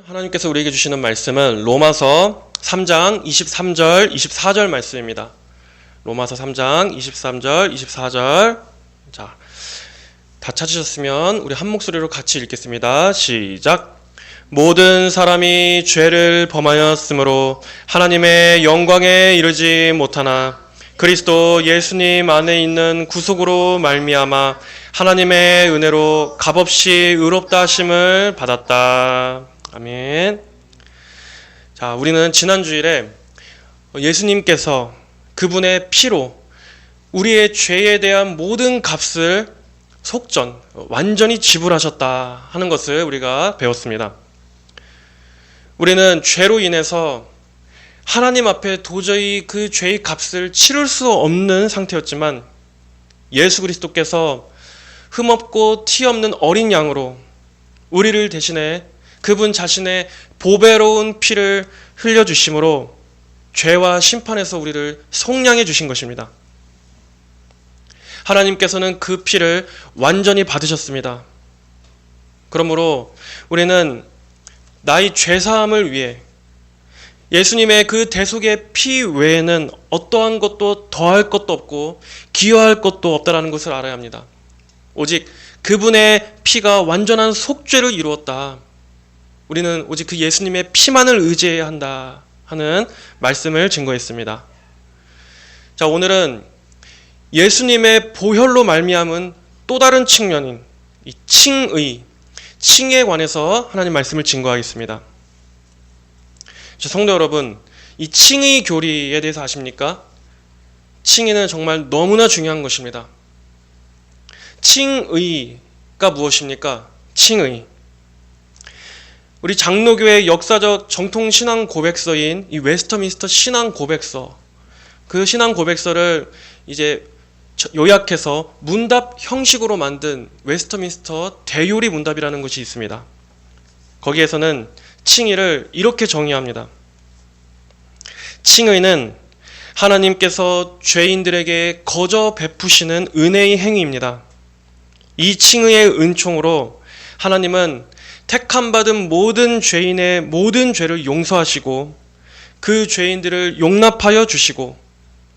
하나님께서 우리에게 주시는 말씀은 로마서 3장 23절, 24절 말씀입니다. 로마서 3장 23절, 24절. 자, 다 찾으셨으면 우리 한 목소리로 같이 읽겠습니다. 시작. 모든 사람이 죄를 범하였으므로 하나님의 영광에 이르지 못하나 그리스도 예수님 안에 있는 구속으로 말미암아 하나님의 은혜로 값없이 의롭다 하심을 받았다. 아멘. 자, 우리는 지난 주일에 예수님께서 그분의 피로 우리의 죄에 대한 모든 값을 완전히 지불하셨다 하는 것을 우리가 배웠습니다. 우리는 죄로 인해서 하나님 앞에 도저히 그 죄의 값을 치를 수 없는 상태였지만 예수 그리스도께서 흠없고 티 없는 어린 양으로 우리를 대신해 그분 자신의 보배로운 피를 흘려주심으로 죄와 심판에서 우리를 속량해 주신 것입니다. 하나님께서는 그 피를 완전히 받으셨습니다. 그러므로 우리는 나의 죄사함을 위해 예수님의 그 대속의 피 외에는 어떠한 것도 더할 것도 없고 기여할 것도 없다는 것을 알아야 합니다. 오직 그분의 피가 완전한 속죄를 이루었다. 우리는 오직 그 예수님의 피만을 의지해야 한다 하는 말씀을 증거했습니다. 자, 오늘은 예수님의 보혈로 말미암은 또 다른 측면인 이 칭에 관해서 하나님 말씀을 증거하겠습니다. 성도 여러분, 이 칭의 교리에 대해서 아십니까? 칭의는 정말 너무나 중요한 것입니다. 칭의가 무엇입니까? 칭의. 우리 장로교의 역사적 정통 신앙 고백서인 이 웨스터민스터 신앙 고백서, 그 신앙 고백서를 이제 요약해서 문답 형식으로 만든 웨스터민스터 대요리 문답이라는 것이 있습니다. 거기에서는 칭의를 이렇게 정의합니다. 칭의는 하나님께서 죄인들에게 거저 베푸시는 은혜의 행위입니다. 이 칭의의 은총으로 하나님은 택함받은 모든 죄인의 모든 죄를 용서하시고 그 죄인들을 용납하여 주시고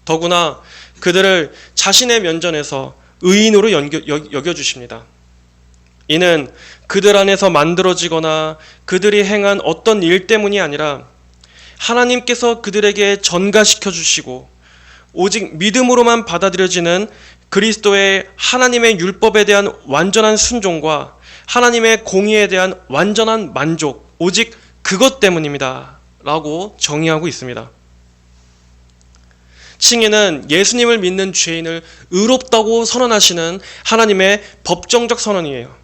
더구나 그들을 자신의 면전에서 의인으로 여겨주십니다. 이는 그들 안에서 만들어지거나 그들이 행한 어떤 일 때문이 아니라 하나님께서 그들에게 전가시켜 주시고 오직 믿음으로만 받아들여지는 그리스도의 하나님의 율법에 대한 완전한 순종과 하나님의 공의에 대한 완전한 만족, 오직 그것 때문입니다 라고 정의하고 있습니다. 칭의는 예수님을 믿는 죄인을 의롭다고 선언하시는 하나님의 법정적 선언이에요.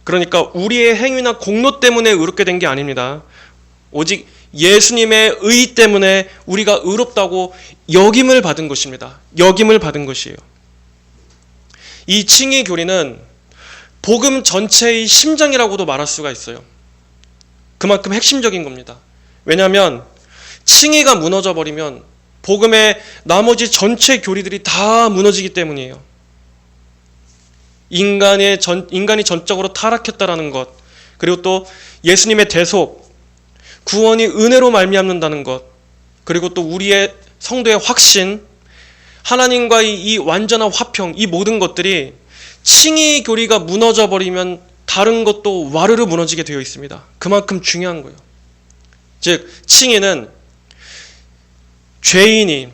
그러니까 우리의 행위나 공로 때문에 의롭게 된 게 아닙니다. 오직 예수님의 의 때문에 우리가 의롭다고 여김을 받은 것입니다. 여김을 받은 것이에요. 이 칭의 교리는 복음 전체의 심장이라고도 말할 수가 있어요. 그만큼 핵심적인 겁니다. 왜냐하면 칭의가 무너져 버리면 복음의 나머지 전체 교리들이 다 무너지기 때문이에요. 인간이 전적으로 타락했다라는 것, 그리고 또 예수님의 대속, 구원이 은혜로 말미암는다는 것, 그리고 또 우리의 성도의 확신, 하나님과의 이 완전한 화평, 이 모든 것들이 칭의 교리가 무너져 버리면 다른 것도 와르르 무너지게 되어 있습니다. 그만큼 중요한 거예요. 즉 칭의는 죄인이,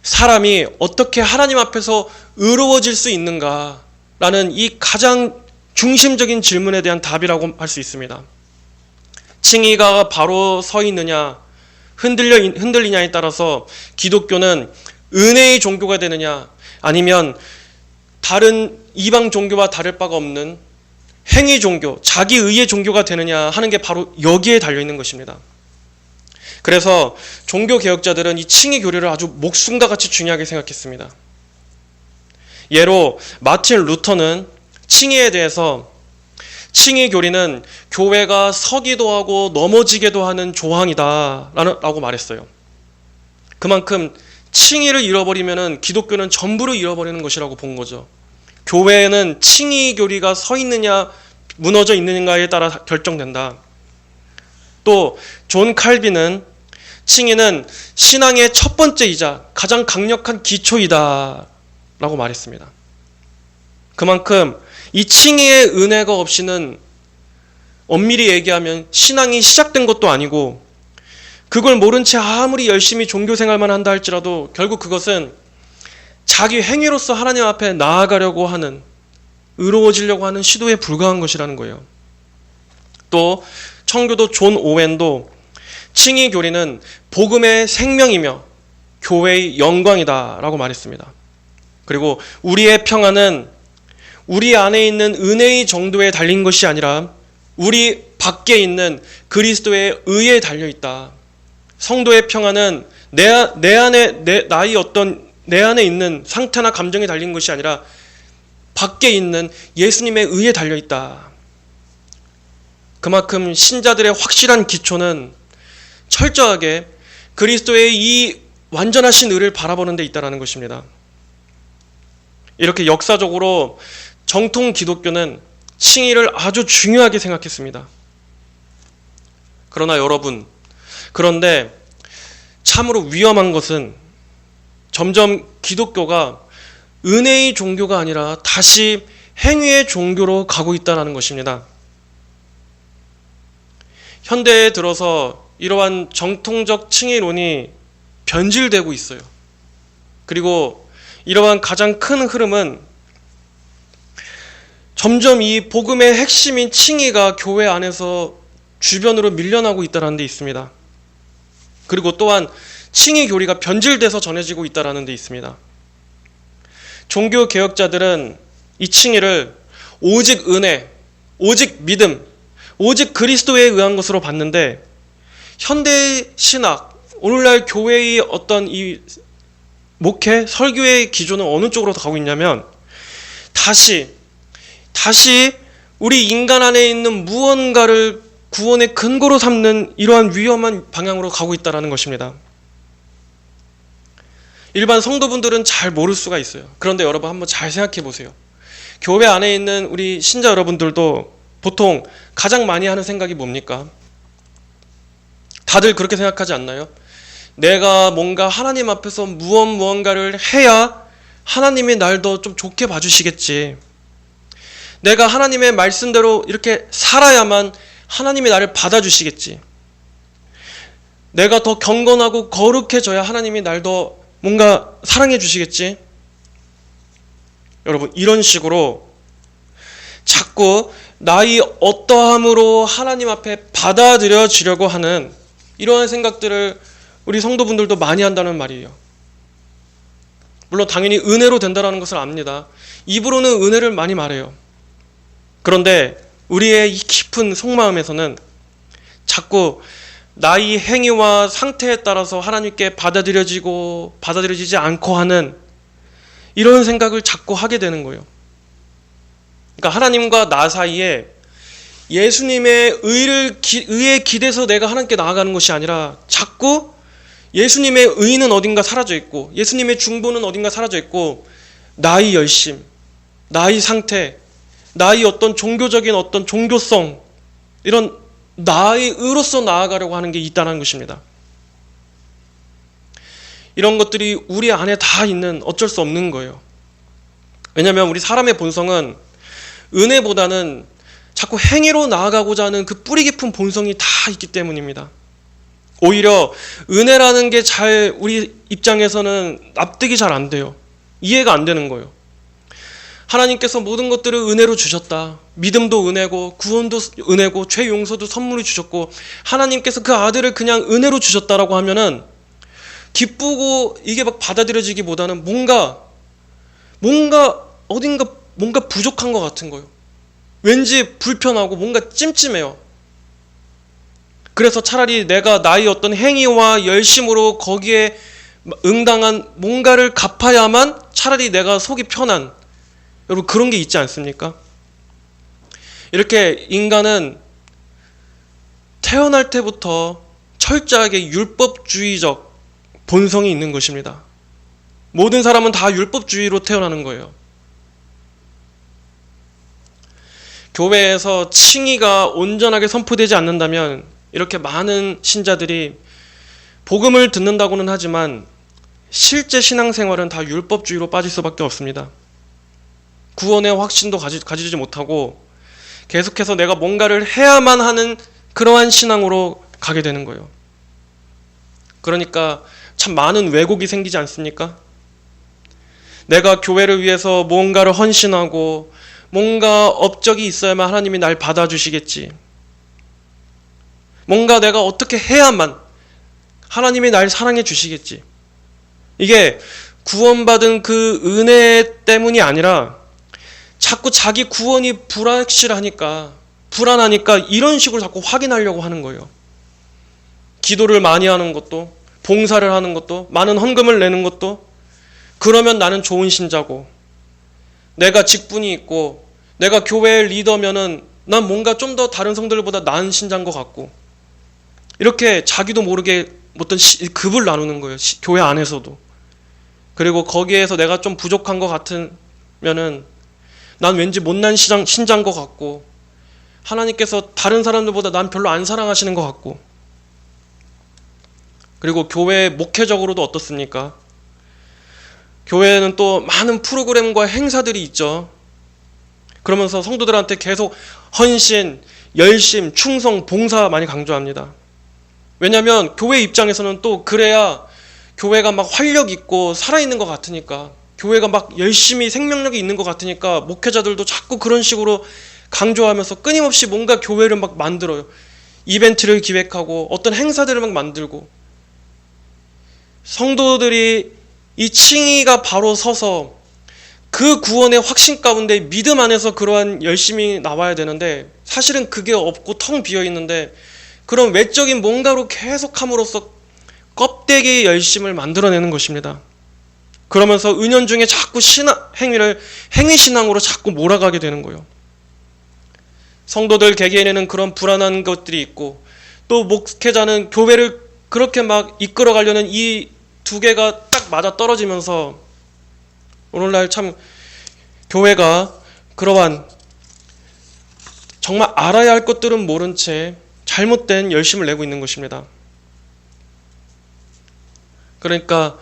사람이 어떻게 하나님 앞에서 의로워질 수 있는가라는 이 가장 중심적인 질문에 대한 답이라고 할 수 있습니다. 칭의가 바로 서 있느냐, 흔들리냐에 따라서 기독교는 은혜의 종교가 되느냐, 아니면 다른 이방 종교와 다를 바가 없는 행위 종교, 자기의의 종교가 되느냐 하는 게 바로 여기에 달려있는 것입니다. 그래서 종교개혁자들은 이 칭의 교리를 아주 목숨과 같이 중요하게 생각했습니다. 예로 마틴 루터는 칭의에 대해서 칭의 교리는 교회가 서기도 하고 넘어지게도 하는 조항이다 라고 말했어요. 그만큼 칭의를 잃어버리면 기독교는 전부를 잃어버리는 것이라고 본 거죠. 교회에는 칭의 교리가 서 있느냐 무너져 있는가에 따라 결정된다. 또 존 칼빈은 칭의는 신앙의 첫 번째이자 가장 강력한 기초이다 라고 말했습니다. 그만큼 이 칭의의 은혜가 없이는 엄밀히 얘기하면 신앙이 시작된 것도 아니고, 그걸 모른 채 아무리 열심히 종교생활만 한다 할지라도 결국 그것은 자기 행위로서 하나님 앞에 나아가려고 하는, 의로워지려고 하는 시도에 불과한 것이라는 거예요. 또 청교도 존 오웬도 칭의 교리는 복음의 생명이며 교회의 영광이다 라고 말했습니다. 그리고 우리의 평안은 우리 안에 있는 은혜의 정도에 달린 것이 아니라 우리 밖에 있는 그리스도의 의에 달려있다. 성도의 평안은 내 안에 있는 상태나 감정에 달린 것이 아니라 밖에 있는 예수님의 의에 달려있다. 그만큼 신자들의 확실한 기초는 철저하게 그리스도의 이 완전하신 의를 바라보는 데 있다는 것입니다. 이렇게 역사적으로 정통 기독교는 칭의를 아주 중요하게 생각했습니다. 그러나 여러분, 그런데 참으로 위험한 것은 점점 기독교가 은혜의 종교가 아니라 다시 행위의 종교로 가고 있다는 것입니다. 현대에 들어서 이러한 정통적 칭의론이 변질되고 있어요. 그리고 이러한 가장 큰 흐름은 점점 이 복음의 핵심인 칭의가 교회 안에서 주변으로 밀려나고 있다는 데 있습니다. 그리고 또한 칭의 교리가 변질돼서 전해지고 있다는 데 있습니다. 종교 개혁자들은 이 칭의를 오직 은혜, 오직 믿음, 오직 그리스도에 의한 것으로 봤는데, 현대 신학, 오늘날 교회의 어떤 이 목회, 설교의 기조는 어느 쪽으로 가고 있냐면 다시 우리 인간 안에 있는 무언가를 구원의 근거로 삼는 이러한 위험한 방향으로 가고 있다는 것입니다. 일반 성도분들은 잘 모를 수가 있어요. 그런데 여러분 한번 잘 생각해 보세요. 교회 안에 있는 우리 신자 여러분들도 보통 가장 많이 하는 생각이 뭡니까? 다들 그렇게 생각하지 않나요? 내가 뭔가 하나님 앞에서 무언가를 해야 하나님이 날 더 좀 좋게 봐주시겠지. 내가 하나님의 말씀대로 이렇게 살아야만 하나님이 나를 받아주시겠지. 내가 더 경건하고 거룩해져야 하나님이 날 더 뭔가 사랑해 주시겠지. 여러분, 이런 식으로 자꾸 나의 어떠함으로 하나님 앞에 받아들여지려고 하는 이러한 생각들을 우리 성도분들도 많이 한다는 말이에요. 물론 당연히 은혜로 된다는 것을 압니다. 입으로는 은혜를 많이 말해요. 그런데 우리의 이 깊은 속마음에서는 자꾸 나의 행위와 상태에 따라서 하나님께 받아들여지지 않고 하는 이런 생각을 자꾸 하게 되는 거예요. 그러니까 하나님과 나 사이에 예수님의 의에 기대서 내가 하나님께 나아가는 것이 아니라 자꾸 예수님의 의는 어딘가 사라져 있고 예수님의 중보는 어딘가 사라져 있고 나의 열심, 나의 상태, 나의 어떤 종교적인 어떤 종교성, 이런 나의 의로서 나아가려고 하는 게 있다는 것입니다. 이런 것들이 우리 안에 다 있는, 어쩔 수 없는 거예요. 왜냐하면 우리 사람의 본성은 은혜보다는 자꾸 행위로 나아가고자 하는 그 뿌리 깊은 본성이 다 있기 때문입니다. 오히려 은혜라는 게 우리 입장에서는 납득이 잘 안 돼요. 이해가 안 되는 거예요. 하나님께서 모든 것들을 은혜로 주셨다. 믿음도 은혜고 구원도 은혜고 죄 용서도 선물이 주셨고 하나님께서 그 아들을 그냥 은혜로 주셨다라고 하면은 기쁘고 이게 막 받아들여지기보다는 뭔가 부족한 것 같은 거예요. 왠지 불편하고 뭔가 찜찜해요. 그래서 차라리 내가 나의 어떤 행위와 열심으로 거기에 응당한 뭔가를 갚아야만 차라리 내가 속이 편한, 여러분 그런 게 있지 않습니까? 이렇게 인간은 태어날 때부터 철저하게 율법주의적 본성이 있는 것입니다. 모든 사람은 다 율법주의로 태어나는 거예요. 교회에서 칭의가 온전하게 선포되지 않는다면 이렇게 많은 신자들이 복음을 듣는다고는 하지만 실제 신앙생활은 다 율법주의로 빠질 수밖에 없습니다. 구원의 확신도 가지지 못하고 계속해서 내가 뭔가를 해야만 하는 그러한 신앙으로 가게 되는 거예요. 그러니까 참 많은 왜곡이 생기지 않습니까? 내가 교회를 위해서 뭔가를 헌신하고 뭔가 업적이 있어야만 하나님이 날 받아주시겠지. 뭔가 내가 어떻게 해야만 하나님이 날 사랑해 주시겠지. 이게 구원받은 그 은혜 때문이 아니라 자꾸 자기 구원이 불확실하니까, 불안하니까 이런 식으로 자꾸 확인하려고 하는 거예요. 기도를 많이 하는 것도, 봉사를 하는 것도, 많은 헌금을 내는 것도, 그러면 나는 좋은 신자고, 내가 직분이 있고 내가 교회의 리더면은 난 뭔가 좀 더 다른 성들보다 나은 신자인 것 같고, 이렇게 자기도 모르게 어떤 급을 나누는 거예요. 교회 안에서도. 그리고 거기에서 내가 좀 부족한 것 같으면은 난 왠지 못난 신자인 것 같고, 하나님께서 다른 사람들보다 난 별로 안 사랑하시는 것 같고. 그리고 교회 목회적으로도 어떻습니까? 교회에는 또 많은 프로그램과 행사들이 있죠. 그러면서 성도들한테 계속 헌신, 열심, 충성, 봉사 많이 강조합니다. 왜냐하면 교회 입장에서는 또 그래야 교회가 막 활력 있고 살아있는 것 같으니까, 교회가 막 열심히 생명력이 있는 것 같으니까 목회자들도 자꾸 그런 식으로 강조하면서 끊임없이 뭔가 교회를 막 만들어요. 이벤트를 기획하고 어떤 행사들을 막 만들고, 성도들이 이 칭의가 바로 서서 그 구원의 확신 가운데 믿음 안에서 그러한 열심이 나와야 되는데, 사실은 그게 없고 텅 비어 있는데 그런 외적인 뭔가로 계속함으로써 껍데기의 열심을 만들어내는 것입니다. 그러면서 은연중에 자꾸 행위신앙으로 자꾸 몰아가게 되는 거예요. 성도들 개개인에는 그런 불안한 것들이 있고, 또 목회자는 교회를 그렇게 막 이끌어가려는 이 두 개가 딱 맞아 떨어지면서 오늘날 참 교회가 그러한 정말 알아야 할 것들은 모른 채 잘못된 열심을 내고 있는 것입니다. 그러니까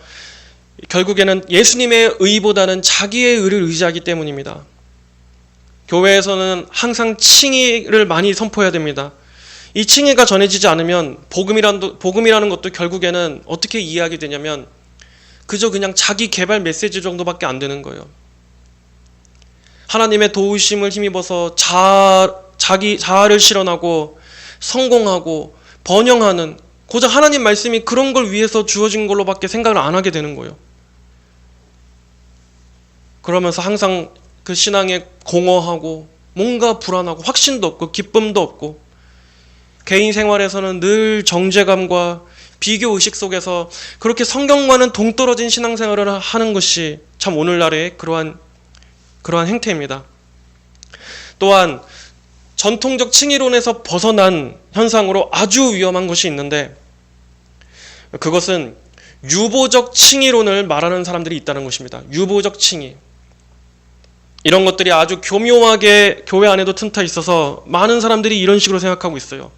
결국에는 예수님의 의보다는 자기의 의를 의지하기 때문입니다. 교회에서는 항상 칭의를 많이 선포해야 됩니다. 이 칭의가 전해지지 않으면 복음이라는 것도 결국에는 어떻게 이해하게 되냐면 그저 그냥 자기 개발 메시지 정도밖에 안 되는 거예요. 하나님의 도우심을 힘입어서 자아를 실현하고 성공하고 번영하는, 고작 하나님 말씀이 그런 걸 위해서 주어진 걸로밖에 생각을 안 하게 되는 거예요. 그러면서 항상 그 신앙에 공허하고 뭔가 불안하고 확신도 없고 기쁨도 없고, 개인 생활에서는 늘 정죄감과 비교의식 속에서 그렇게 성경과는 동떨어진 신앙생활을 하는 것이 참 오늘날의 그러한 행태입니다. 또한 전통적 칭의론에서 벗어난 현상으로 아주 위험한 것이 있는데, 그것은 유보적 칭의론을 말하는 사람들이 있다는 것입니다. 유보적 칭의. 이런 것들이 아주 교묘하게 교회 안에도 틈타 있어서 많은 사람들이 이런 식으로 생각하고 있어요.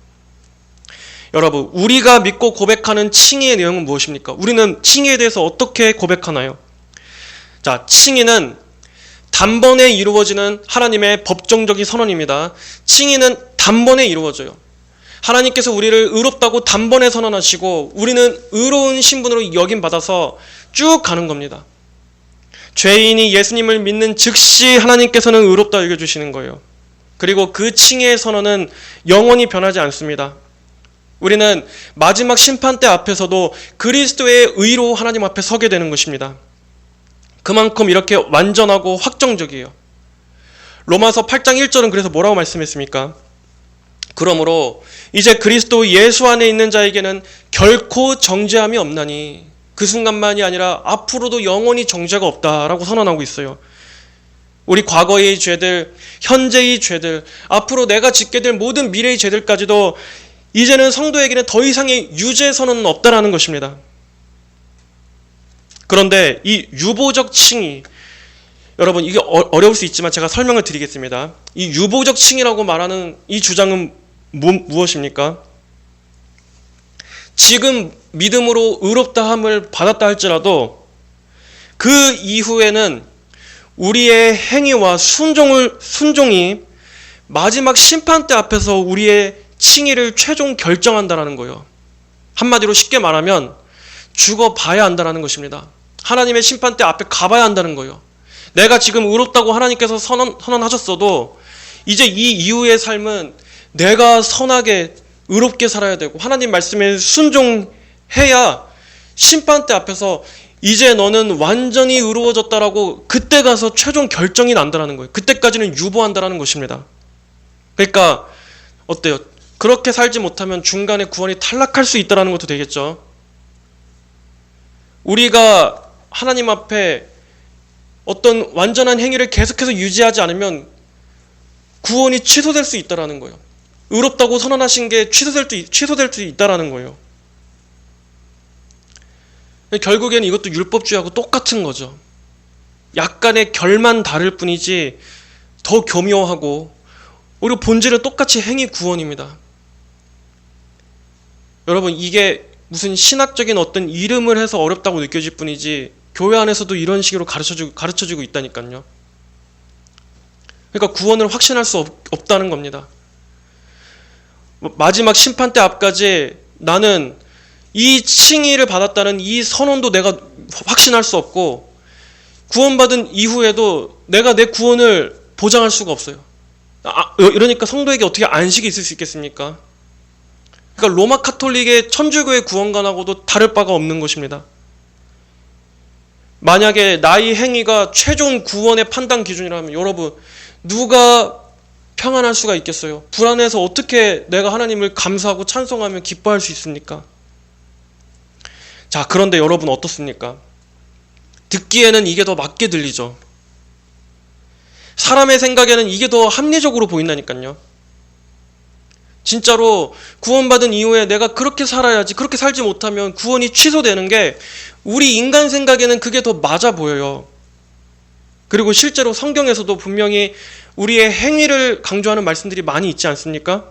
여러분, 우리가 믿고 고백하는 칭의의 내용은 무엇입니까? 우리는 칭의에 대해서 어떻게 고백하나요? 자, 칭의는 단번에 이루어지는 하나님의 법정적인 선언입니다. 칭의는 단번에 이루어져요. 하나님께서 우리를 의롭다고 단번에 선언하시고 우리는 의로운 신분으로 여김받아서 쭉 가는 겁니다. 죄인이 예수님을 믿는 즉시 하나님께서는 의롭다 여겨주시는 거예요. 그리고 그 칭의의 선언은 영원히 변하지 않습니다. 우리는 마지막 심판대 앞에서도 그리스도의 의로 하나님 앞에 서게 되는 것입니다. 그만큼 이렇게 완전하고 확정적이에요. 로마서 8장 1절은 그래서 뭐라고 말씀했습니까? 그러므로 이제 그리스도 예수 안에 있는 자에게는 결코 정죄함이 없나니, 그 순간만이 아니라 앞으로도 영원히 정죄가 없다라고 선언하고 있어요. 우리 과거의 죄들, 현재의 죄들, 앞으로 내가 짓게 될 모든 미래의 죄들까지도 이제는 성도에게는 더 이상의 유죄 선언은 없다라는 것입니다. 그런데 이 유보적 칭의, 여러분, 이게 어려울 수 있지만 제가 설명을 드리겠습니다. 이 유보적 칭의라고 말하는 이 주장은 무엇입니까? 지금 믿음으로 의롭다함을 받았다 할지라도 그 이후에는 우리의 행위와 순종이 마지막 심판대 앞에서 우리의 칭의를 최종 결정한다라는 거예요. 한마디로 쉽게 말하면 죽어봐야 한다는 것입니다. 하나님의 심판대 앞에 가봐야 한다는 거예요. 내가 지금 의롭다고 하나님께서 선언하셨어도 이제 이 이후의 삶은 내가 선하게 의롭게 살아야 되고 하나님 말씀에 순종해야 심판대 앞에서 이제 너는 완전히 의로워졌다라고 그때 가서 최종 결정이 난다는 거예요. 그때까지는 유보한다는 것입니다. 그러니까 어때요? 그렇게 살지 못하면 중간에 구원이 탈락할 수 있다는 것도 되겠죠. 우리가 하나님 앞에 어떤 완전한 행위를 계속해서 유지하지 않으면 구원이 취소될 수 있다는 거예요. 의롭다고 선언하신 게 취소될 수 있다는 거예요. 결국에는 이것도 율법주의하고 똑같은 거죠. 약간의 결만 다를 뿐이지 더 교묘하고 오히려 본질은 똑같이 행위 구원입니다. 여러분, 이게 무슨 신학적인 어떤 이름을 해서 어렵다고 느껴질 뿐이지 교회 안에서도 이런 식으로 가르쳐주고 있다니까요. 그러니까 구원을 확신할 수 없다는 겁니다. 마지막 심판대 앞까지 나는 이 칭의를 받았다는 이 선언도 내가 확신할 수 없고 구원받은 이후에도 내가 내 구원을 보장할 수가 없어요. 이러니까 성도에게 어떻게 안식이 있을 수 있겠습니까? 그러니까 로마 카톨릭의 천주교의 구원관하고도 다를 바가 없는 것입니다. 만약에 나의 행위가 최종 구원의 판단 기준이라면 여러분, 누가 평안할 수가 있겠어요? 불안해서 어떻게 내가 하나님을 감사하고 찬송하며 기뻐할 수 있습니까? 자, 그런데 여러분 어떻습니까? 듣기에는 이게 더 맞게 들리죠. 사람의 생각에는 이게 더 합리적으로 보인다니까요. 진짜로 구원받은 이후에 내가 그렇게 살아야지, 그렇게 살지 못하면 구원이 취소되는 게 우리 인간 생각에는 그게 더 맞아 보여요. 그리고 실제로 성경에서도 분명히 우리의 행위를 강조하는 말씀들이 많이 있지 않습니까?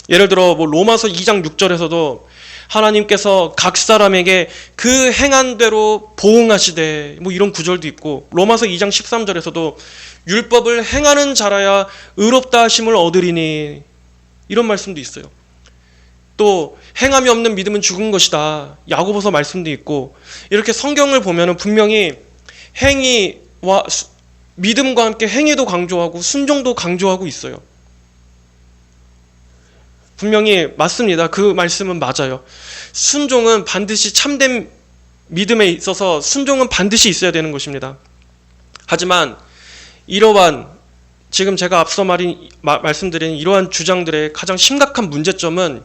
예를 들어 로마서 2장 6절에서도 하나님께서 각 사람에게 그 행한 대로 보응하시되 이런 구절도 있고, 로마서 2장 13절에서도 율법을 행하는 자라야 의롭다 하심을 얻으리니, 이런 말씀도 있어요. 또 행함이 없는 믿음은 죽은 것이다, 야고보서 말씀도 있고, 이렇게 성경을 보면 분명히 행위와 믿음과 함께 행위도 강조하고 순종도 강조하고 있어요. 분명히 맞습니다. 그 말씀은 맞아요. 순종은 반드시 참된 믿음에 있어서 순종은 반드시 있어야 되는 것입니다. 하지만 이러한 지금 제가 앞서 말씀드린 이러한 주장들의 가장 심각한 문제점은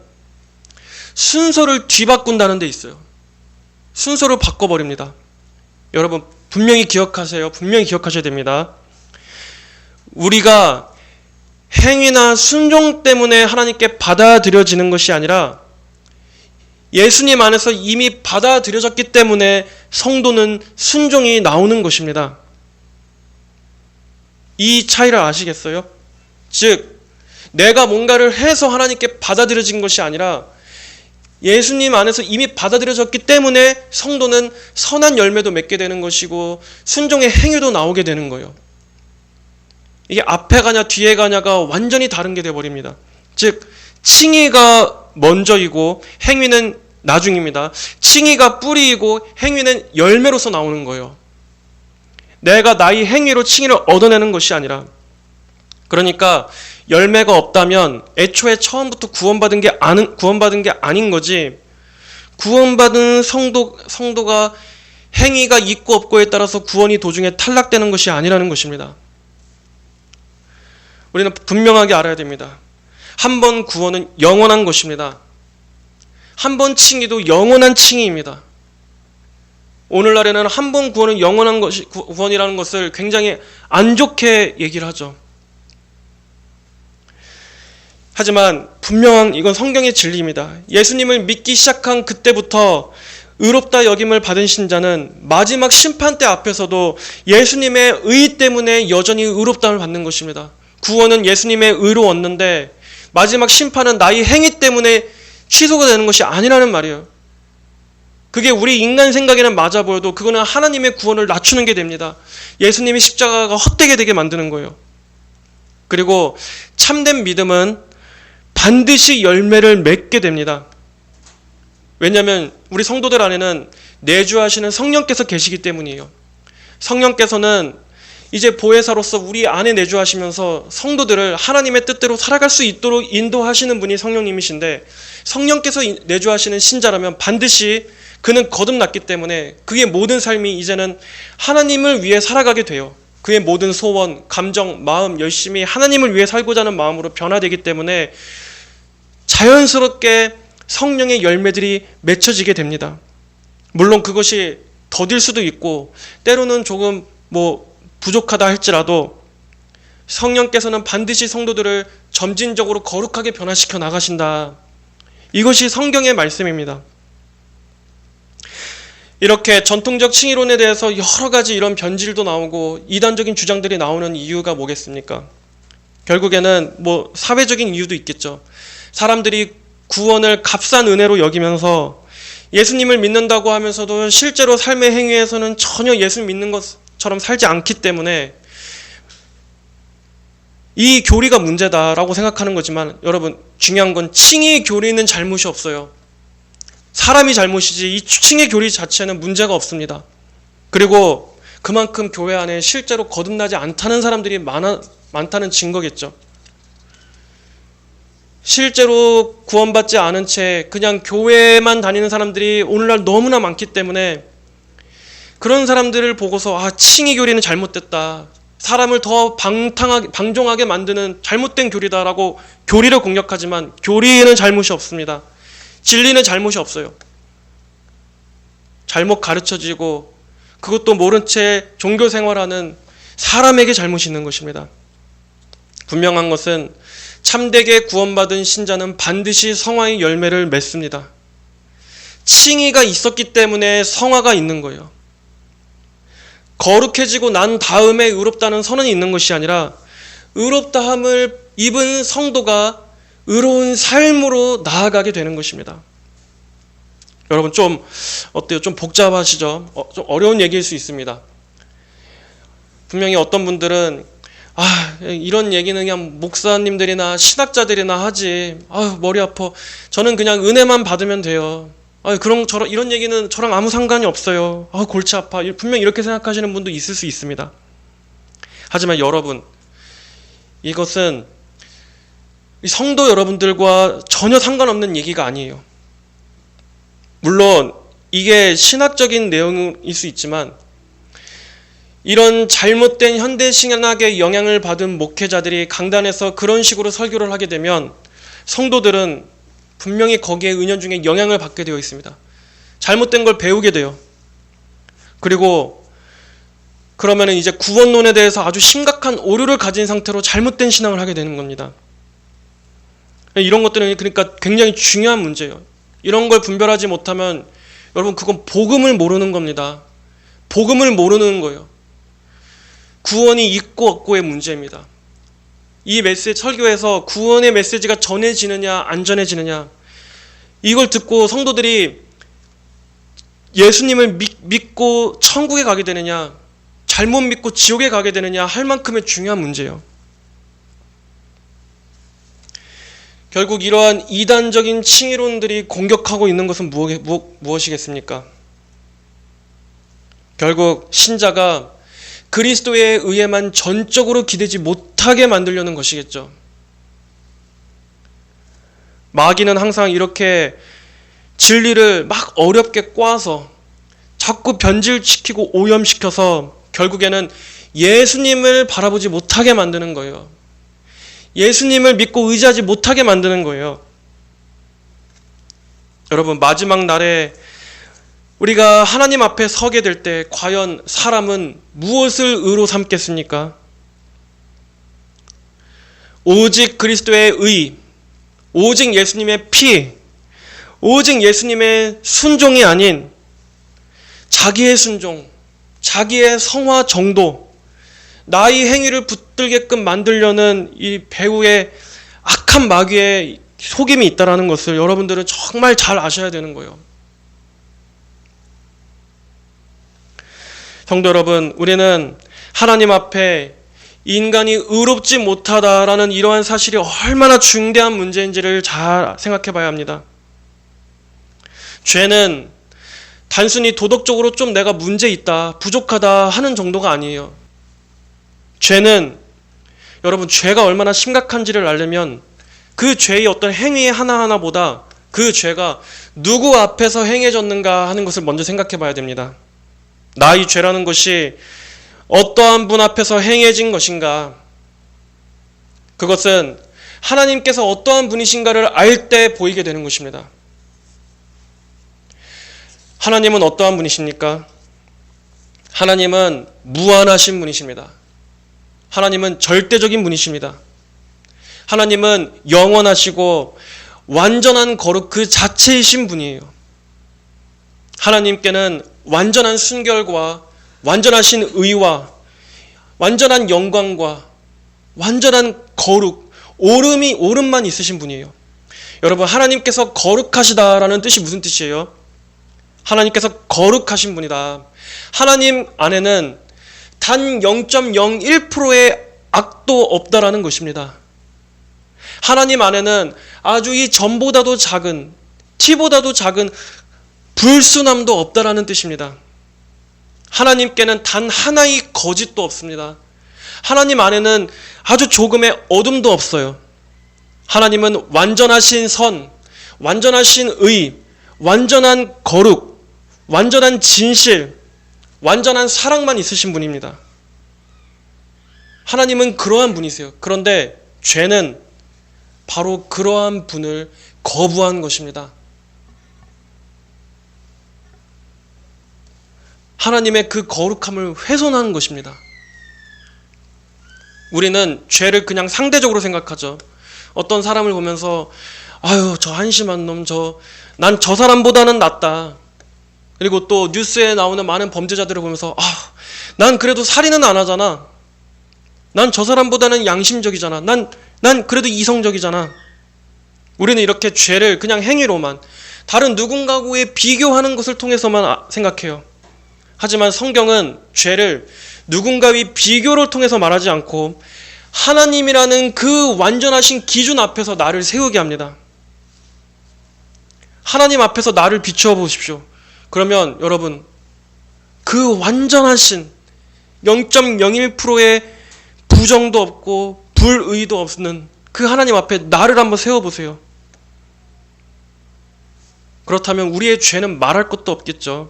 순서를 뒤바꾼다는 데 있어요. 순서를 바꿔버립니다. 여러분 분명히 기억하세요. 분명히 기억하셔야 됩니다. 우리가 행위나 순종 때문에 하나님께 받아들여지는 것이 아니라 예수님 안에서 이미 받아들여졌기 때문에 성도는 순종이 나오는 것입니다. 이 차이를 아시겠어요? 즉 내가 뭔가를 해서 하나님께 받아들여진 것이 아니라 예수님 안에서 이미 받아들여졌기 때문에 성도는 선한 열매도 맺게 되는 것이고 순종의 행위도 나오게 되는 거예요. 이게 앞에 가냐 뒤에 가냐가 완전히 다른 게 되어버립니다. 즉 칭의가 먼저이고 행위는 나중입니다. 칭의가 뿌리이고 행위는 열매로서 나오는 거예요. 내가 나의 행위로 칭의를 얻어내는 것이 아니라, 그러니까 열매가 없다면 애초에 처음부터 구원받은 게 아닌 거지, 구원받은 성도가 행위가 있고 없고에 따라서 구원이 도중에 탈락되는 것이 아니라는 것입니다. 우리는 분명하게 알아야 됩니다. 한 번 구원은 영원한 것입니다. 한 번 칭의도 영원한 칭의입니다. 오늘날에는 한 번 구원은 영원한 것이 구원이라는 것을 굉장히 안 좋게 얘기를 하죠. 하지만 분명한 이건 성경의 진리입니다. 예수님을 믿기 시작한 그때부터 의롭다 여김을 받은 신자는 마지막 심판대 앞에서도 예수님의 의 때문에 여전히 의롭다함을 받는 것입니다. 구원은 예수님의 의로 얻는데 마지막 심판은 나의 행위 때문에 취소가 되는 것이 아니라는 말이에요. 그게 우리 인간 생각에는 맞아 보여도 그거는 하나님의 구원을 낮추는 게 됩니다. 예수님의 십자가가 헛되게 되게 만드는 거예요. 그리고 참된 믿음은 반드시 열매를 맺게 됩니다. 왜냐하면 우리 성도들 안에는 내주하시는 성령께서 계시기 때문이에요. 성령께서는 이제 보혜사로서 우리 안에 내주하시면서 성도들을 하나님의 뜻대로 살아갈 수 있도록 인도하시는 분이 성령님이신데, 성령께서 내주하시는 신자라면 반드시 그는 거듭났기 때문에 그의 모든 삶이 이제는 하나님을 위해 살아가게 돼요. 그의 모든 소원, 감정, 마음, 열심히 하나님을 위해 살고자 하는 마음으로 변화되기 때문에 자연스럽게 성령의 열매들이 맺혀지게 됩니다. 물론 그것이 더딜 수도 있고 때로는 조금 부족하다 할지라도 성령께서는 반드시 성도들을 점진적으로 거룩하게 변화시켜 나가신다. 이것이 성경의 말씀입니다. 이렇게 전통적 칭의론에 대해서 여러 가지 이런 변질도 나오고 이단적인 주장들이 나오는 이유가 뭐겠습니까? 결국에는 사회적인 이유도 있겠죠. 사람들이 구원을 값싼 은혜로 여기면서 예수님을 믿는다고 하면서도 실제로 삶의 행위에서는 전혀 예수 믿는 것처럼 살지 않기 때문에 이 교리가 문제다라고 생각하는 거지만, 여러분, 중요한 건 칭의 교리는 잘못이 없어요. 사람이 잘못이지 이 칭의 교리 자체는 문제가 없습니다. 그리고 그만큼 교회 안에 실제로 거듭나지 않다는 사람들이 많다는 증거겠죠. 실제로 구원받지 않은 채 그냥 교회만 다니는 사람들이 오늘날 너무나 많기 때문에 그런 사람들을 보고서 칭의 교리는 잘못됐다, 사람을 더 방종하게 만드는 잘못된 교리다라고 교리를 공격하지만 교리에는 잘못이 없습니다. 진리는 잘못이 없어요. 잘못 가르쳐지고 그것도 모른 채 종교 생활하는 사람에게 잘못이 있는 것입니다. 분명한 것은 참되게 구원받은 신자는 반드시 성화의 열매를 맺습니다. 칭의가 있었기 때문에 성화가 있는 거예요. 거룩해지고 난 다음에 의롭다는 선언이 있는 것이 아니라 의롭다함을 입은 성도가 의로운 삶으로 나아가게 되는 것입니다. 여러분 좀 어때요? 좀 복잡하시죠? 좀 어려운 얘기일 수 있습니다. 분명히 어떤 분들은 이런 얘기는 그냥 목사님들이나 신학자들이나 하지. 머리 아파. 저는 그냥 은혜만 받으면 돼요. 이런 얘기는 저랑 아무 상관이 없어요. 골치 아파. 분명히 이렇게 생각하시는 분도 있을 수 있습니다. 하지만 여러분, 이것은 성도 여러분들과 전혀 상관없는 얘기가 아니에요. 물론 이게 신학적인 내용일 수 있지만 이런 잘못된 현대신학의 영향을 받은 목회자들이 강단에서 그런 식으로 설교를 하게 되면 성도들은 분명히 거기에 은연중에 영향을 받게 되어 있습니다. 잘못된 걸 배우게 돼요. 그리고 그러면 이제 구원론에 대해서 아주 심각한 오류를 가진 상태로 잘못된 신앙을 하게 되는 겁니다. 이런 것들은 그러니까 굉장히 중요한 문제예요. 이런 걸 분별하지 못하면 여러분 그건 복음을 모르는 겁니다. 복음을 모르는 거예요. 구원이 있고 없고의 문제입니다. 이 설교에서 구원의 메시지가 전해지느냐 안 전해지느냐, 이걸 듣고 성도들이 예수님을 믿고 천국에 가게 되느냐 잘못 믿고 지옥에 가게 되느냐 할 만큼의 중요한 문제예요. 결국 이러한 이단적인 칭의론들이 공격하고 있는 것은 무엇이겠습니까? 결국 신자가 그리스도에 의해만 전적으로 기대지 못하게 만들려는 것이겠죠. 마귀는 항상 이렇게 진리를 막 어렵게 꽈서 자꾸 변질시키고 오염시켜서 결국에는 예수님을 바라보지 못하게 만드는 거예요. 예수님을 믿고 의지하지 못하게 만드는 거예요. 여러분, 마지막 날에 우리가 하나님 앞에 서게 될 때 과연 사람은 무엇을 의로 삼겠습니까? 오직 그리스도의 의, 오직 예수님의 피, 오직 예수님의 순종이 아닌 자기의 순종, 자기의 성화 정도, 나의 행위를 붙들게끔 만들려는 이 배우의 악한 마귀의 속임이 있다는 것을 여러분들은 정말 잘 아셔야 되는 거예요. 성도 여러분, 우리는 하나님 앞에 인간이 의롭지 못하다라는 이러한 사실이 얼마나 중대한 문제인지를 잘 생각해 봐야 합니다. 죄는 단순히 도덕적으로 좀 내가 문제 있다, 부족하다 하는 정도가 아니에요. 죄는 여러분, 죄가 얼마나 심각한지를 알려면 그 죄의 어떤 행위 하나하나보다 그 죄가 누구 앞에서 행해졌는가 하는 것을 먼저 생각해 봐야 됩니다. 나의 죄라는 것이 어떠한 분 앞에서 행해진 것인가? 그것은 하나님께서 어떠한 분이신가를 알 때 보이게 되는 것입니다. 하나님은 어떠한 분이십니까? 하나님은 무한하신 분이십니다. 하나님은 절대적인 분이십니다. 하나님은 영원하시고 완전한 거룩 그 자체이신 분이에요. 하나님께는 완전한 순결과 완전하신 의와 완전한 영광과 완전한 거룩, 오름만 있으신 분이에요. 여러분, 하나님께서 거룩하시다라는 뜻이 무슨 뜻이에요? 하나님께서 거룩하신 분이다. 하나님 안에는 단 0.01%의 악도 없다라는 것입니다. 하나님 안에는 아주 이 점보다도 작은, 티보다도 작은 불순함도 없다라는 뜻입니다. 하나님께는 단 하나의 거짓도 없습니다. 하나님 안에는 아주 조금의 어둠도 없어요. 하나님은 완전하신 선, 완전하신 의, 완전한 거룩, 완전한 진실, 완전한 사랑만 있으신 분입니다. 하나님은 그러한 분이세요. 그런데 죄는 바로 그러한 분을 거부한 것입니다. 하나님의 그 거룩함을 훼손한 것입니다. 우리는 죄를 그냥 상대적으로 생각하죠. 어떤 사람을 보면서 아유, 저 한심한 놈, 난 저 사람보다는 낫다. 그리고 또 뉴스에 나오는 많은 범죄자들을 보면서 난 그래도 살인은 안 하잖아. 난 저 사람보다는 양심적이잖아. 난 그래도 이성적이잖아. 우리는 이렇게 죄를 그냥 행위로만, 다른 누군가하고의 비교하는 것을 통해서만 생각해요. 하지만 성경은 죄를 누군가의 비교를 통해서 말하지 않고 하나님이라는 그 완전하신 기준 앞에서 나를 세우게 합니다. 하나님 앞에서 나를 비추어 보십시오. 그러면 여러분, 그 완전하신 0.01%의 부정도 없고 불의도 없는 그 하나님 앞에 나를 한번 세워보세요. 그렇다면 우리의 죄는 말할 것도 없겠죠.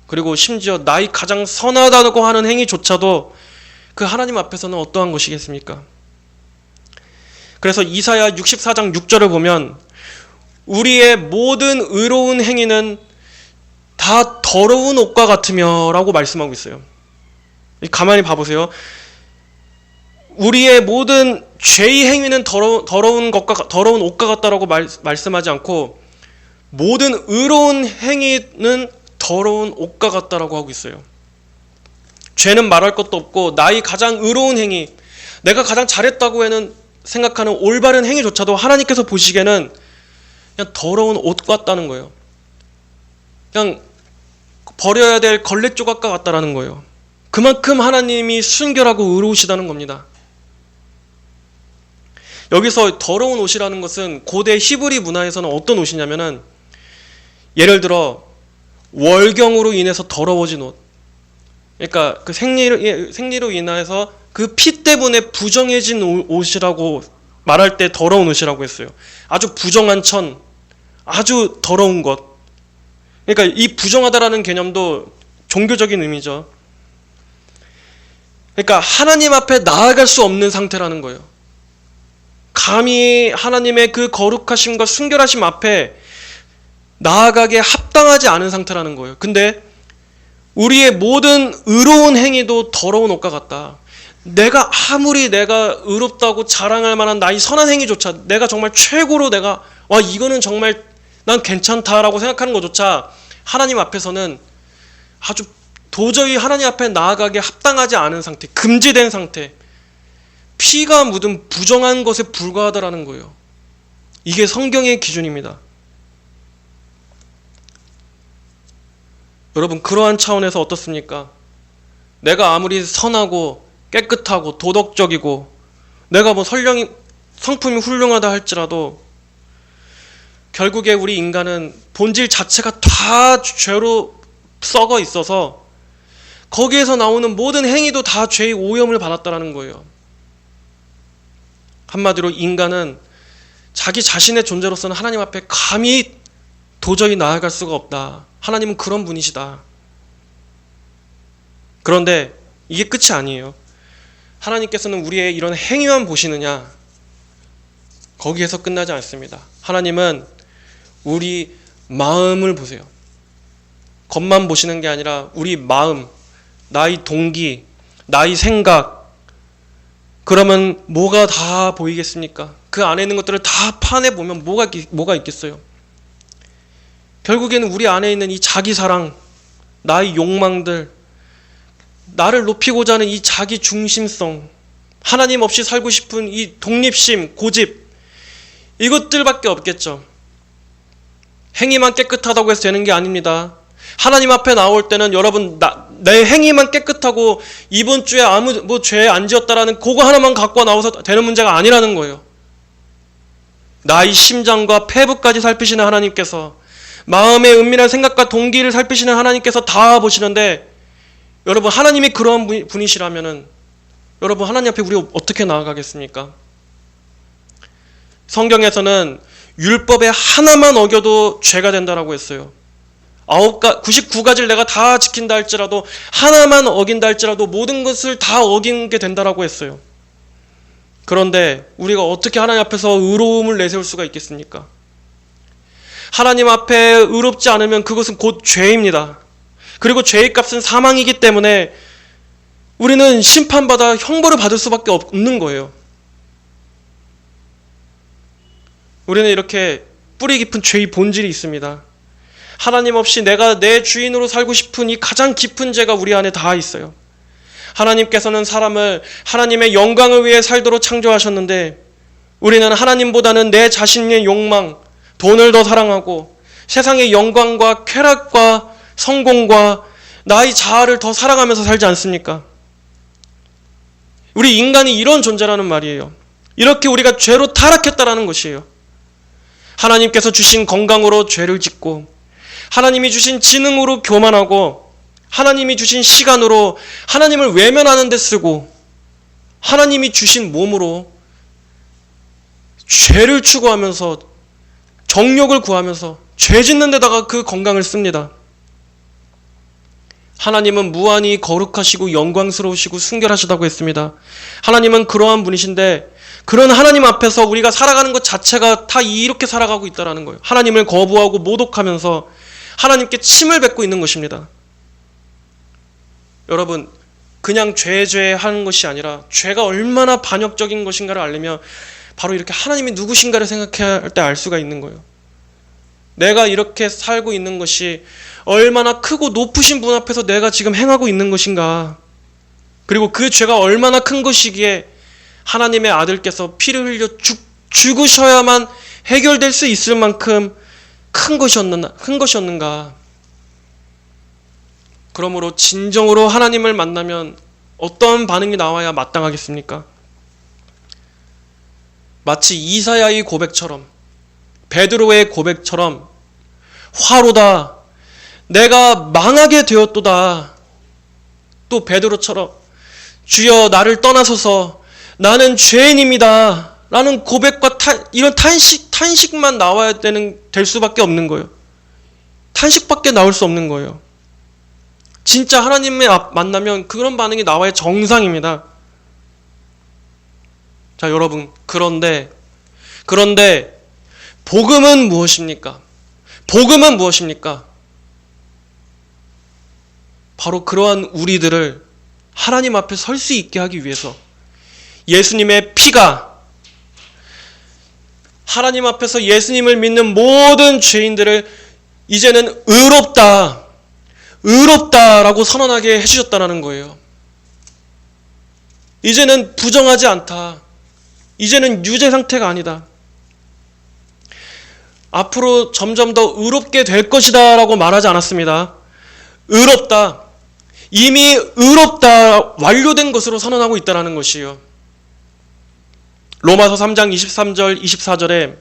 그리고 심지어 나의 가장 선하다고 하는 행위조차도 그 하나님 앞에서는 어떠한 것이겠습니까? 그래서 이사야 64장 6절을 보면 우리의 모든 의로운 행위는 다 더러운 옷과 같으며 라고 말씀하고 있어요. 가만히 봐보세요. 우리의 모든 죄의 행위는 더러운 옷과 같다라고 말씀하지 않고 모든 의로운 행위는 더러운 옷과 같다라고 하고 있어요. 죄는 말할 것도 없고 나의 가장 의로운 행위, 내가 가장 잘했다고 생각하는 올바른 행위조차도 하나님께서 보시기에는 그냥 더러운 옷 같다는 거예요. 그냥 버려야 될 걸레 조각과 같다라는 거예요. 그만큼 하나님이 순결하고 의로우시다는 겁니다. 여기서 더러운 옷이라는 것은 고대 히브리 문화에서는 어떤 옷이냐면은 예를 들어 월경으로 인해서 더러워진 옷, 그러니까 그 생리로 인해서 그 피 때문에 부정해진 옷이라고 말할 때 더러운 옷이라고 했어요. 아주 부정한 천, 아주 더러운 것. 그러니까 이 부정하다라는 개념도 종교적인 의미죠. 그러니까 하나님 앞에 나아갈 수 없는 상태라는 거예요. 감히 하나님의 그 거룩하심과 순결하심 앞에 나아가게 합당하지 않은 상태라는 거예요. 근데 우리의 모든 의로운 행위도 더러운 옷과 같다. 내가 아무리 내가 의롭다고 자랑할 만한 나의 선한 행위조차, 내가 정말 최고로 이거는 정말 난 괜찮다라고 생각하는 것조차 하나님 앞에서는 아주 도저히 하나님 앞에 나아가게 합당하지 않은 상태, 금지된 상태, 피가 묻은 부정한 것에 불과하다라는 거예요. 이게 성경의 기준입니다. 여러분, 그러한 차원에서 어떻습니까? 내가 아무리 선하고 깨끗하고 도덕적이고 내가 뭐 성품이 훌륭하다 할지라도 결국에 우리 인간은 본질 자체가 다 죄로 썩어 있어서 거기에서 나오는 모든 행위도 다 죄의 오염을 받았다라는 거예요. 한마디로 인간은 자기 자신의 존재로서는 하나님 앞에 감히 도저히 나아갈 수가 없다. 하나님은 그런 분이시다. 그런데 이게 끝이 아니에요. 하나님께서는 우리의 이런 행위만 보시느냐? 거기에서 끝나지 않습니다. 하나님은 우리 마음을 보세요. 겉만 보시는 게 아니라 우리 마음, 나의 동기, 나의 생각. 그러면 뭐가 다 보이겠습니까? 그 안에 있는 것들을 다 파내보면 뭐가 있겠어요? 결국에는 우리 안에 있는 이 자기 사랑, 나의 욕망들, 나를 높이고자 하는 이 자기 중심성, 하나님 없이 살고 싶은 이 독립심, 고집, 이것들밖에 없겠죠. 행위만 깨끗하다고 해서 되는 게 아닙니다. 하나님 앞에 나올 때는 여러분 내 행위만 깨끗하고 이번 주에 아무 죄 안 지었다라는 그거 하나만 갖고 나와서 되는 문제가 아니라는 거예요. 나의 심장과 폐부까지 살피시는 하나님께서, 마음의 은밀한 생각과 동기를 살피시는 하나님께서 다 보시는데, 여러분 하나님이 그런 분이시라면은 여러분 하나님 앞에 우리 어떻게 나아가겠습니까? 성경에서는 율법의 하나만 어겨도 죄가 된다라고 했어요. 99가지를 내가 다 지킨다 할지라도, 하나만 어긴다 할지라도 모든 것을 다 어기게 된다라고 했어요. 그런데 우리가 어떻게 하나님 앞에서 의로움을 내세울 수가 있겠습니까? 하나님 앞에 의롭지 않으면 그것은 곧 죄입니다. 그리고 죄의 값은 사망이기 때문에 우리는 심판받아 형벌을 받을 수밖에 없는 거예요. 우리는 이렇게 뿌리 깊은 죄의 본질이 있습니다. 하나님 없이 내가 내 주인으로 살고 싶은 이 가장 깊은 죄가 우리 안에 다 있어요. 하나님께서는 사람을 하나님의 영광을 위해 살도록 창조하셨는데, 우리는 하나님보다는 내 자신의 욕망, 돈을 더 사랑하고 세상의 영광과 쾌락과 성공과 나의 자아를 더 사랑하면서 살지 않습니까? 우리 인간이 이런 존재라는 말이에요. 이렇게 우리가 죄로 타락했다라는 것이에요. 하나님께서 주신 건강으로 죄를 짓고, 하나님이 주신 지능으로 교만하고, 하나님이 주신 시간으로 하나님을 외면하는 데 쓰고, 하나님이 주신 몸으로 죄를 추구하면서 정욕을 구하면서 죄 짓는 데다가 그 건강을 씁니다. 하나님은 무한히 거룩하시고 영광스러우시고 순결하시다고 했습니다. 하나님은 그러한 분이신데, 그런 하나님 앞에서 우리가 살아가는 것 자체가 다 이렇게 살아가고 있다는 거예요. 하나님을 거부하고 모독하면서 하나님께 침을 뱉고 있는 것입니다. 여러분, 그냥 죄 하는 것이 아니라 죄가 얼마나 반역적인 것인가를 알려면 바로 이렇게 하나님이 누구신가를 생각해야 할 때 알 수가 있는 거예요. 내가 이렇게 살고 있는 것이 얼마나 크고 높으신 분 앞에서 내가 지금 행하고 있는 것인가, 그리고 그 죄가 얼마나 큰 것이기에 하나님의 아들께서 피를 흘려 죽으셔야만 해결될 수 있을 만큼 큰 것이었는가. 그러므로 진정으로 하나님을 만나면 어떤 반응이 나와야 마땅하겠습니까? 마치 이사야의 고백처럼, 베드로의 고백처럼, 화로다, 내가 망하게 되었도다. 또 베드로처럼 주여 나를 떠나소서 나는 죄인입니다 라는 고백과 이런 탄식만 나와야 될 수밖에 없는 거예요. 탄식밖에 나올 수 없는 거예요. 진짜 하나님의 만나면 그런 반응이 나와야 정상입니다. 자, 여러분, 그런데 복음은 무엇입니까? 복음은 무엇입니까? 바로 그러한 우리들을 하나님 앞에 설 수 있게 하기 위해서 예수님의 피가 하나님 앞에서 예수님을 믿는 모든 죄인들을 이제는 의롭다, 의롭다라고 선언하게 해주셨다는 거예요. 이제는 부정하지 않다. 이제는 유죄 상태가 아니다. 앞으로 점점 더 의롭게 될 것이다 라고 말하지 않았습니다. 의롭다. 이미 의롭다, 완료된 것으로 선언하고 있다는 것이요. 로마서 3장 23절 24절에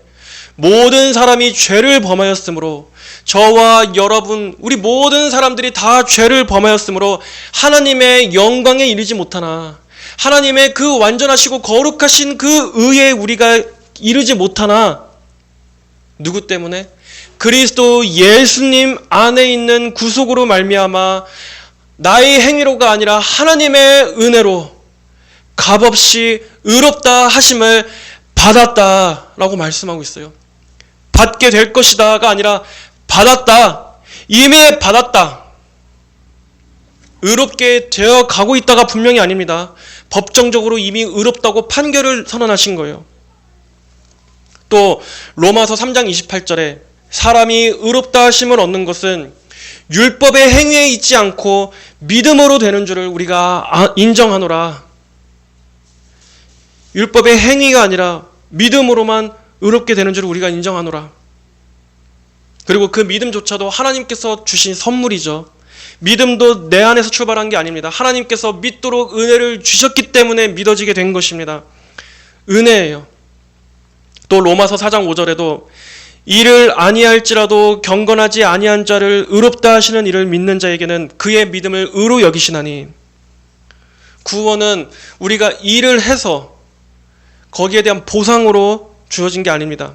모든 사람이 죄를 범하였으므로, 저와 여러분, 우리 모든 사람들이 다 죄를 범하였으므로 하나님의 영광에 이르지 못하나, 하나님의 그 완전하시고 거룩하신 그 의에 우리가 이르지 못하나, 누구 때문에? 그리스도 예수님 안에 있는 구속으로 말미암아 나의 행위로가 아니라 하나님의 은혜로 값없이 의롭다 하심을 받았다라고 말씀하고 있어요. 받게 될 것이다가 아니라 받았다. 이미 받았다. 의롭게 되어 가고 있다가 분명히 아닙니다. 법정적으로 이미 의롭다고 판결을 선언하신 거예요. 또 로마서 3장 28절에 사람이 의롭다 하심을 얻는 것은 율법의 행위에 있지 않고 믿음으로 되는 줄을 우리가 인정하노라. 율법의 행위가 아니라 믿음으로만 의롭게 되는 줄을 우리가 인정하노라. 그리고 그 믿음조차도 하나님께서 주신 선물이죠. 믿음도 내 안에서 출발한 게 아닙니다. 하나님께서 믿도록 은혜를 주셨기 때문에 믿어지게 된 것입니다. 은혜예요. 또 로마서 4장 5절에도 이를 아니할지라도 경건하지 아니한 자를 의롭다 하시는 이를 믿는 자에게는 그의 믿음을 의로 여기시나니, 구원은 우리가 일을 해서 거기에 대한 보상으로 주어진 게 아닙니다.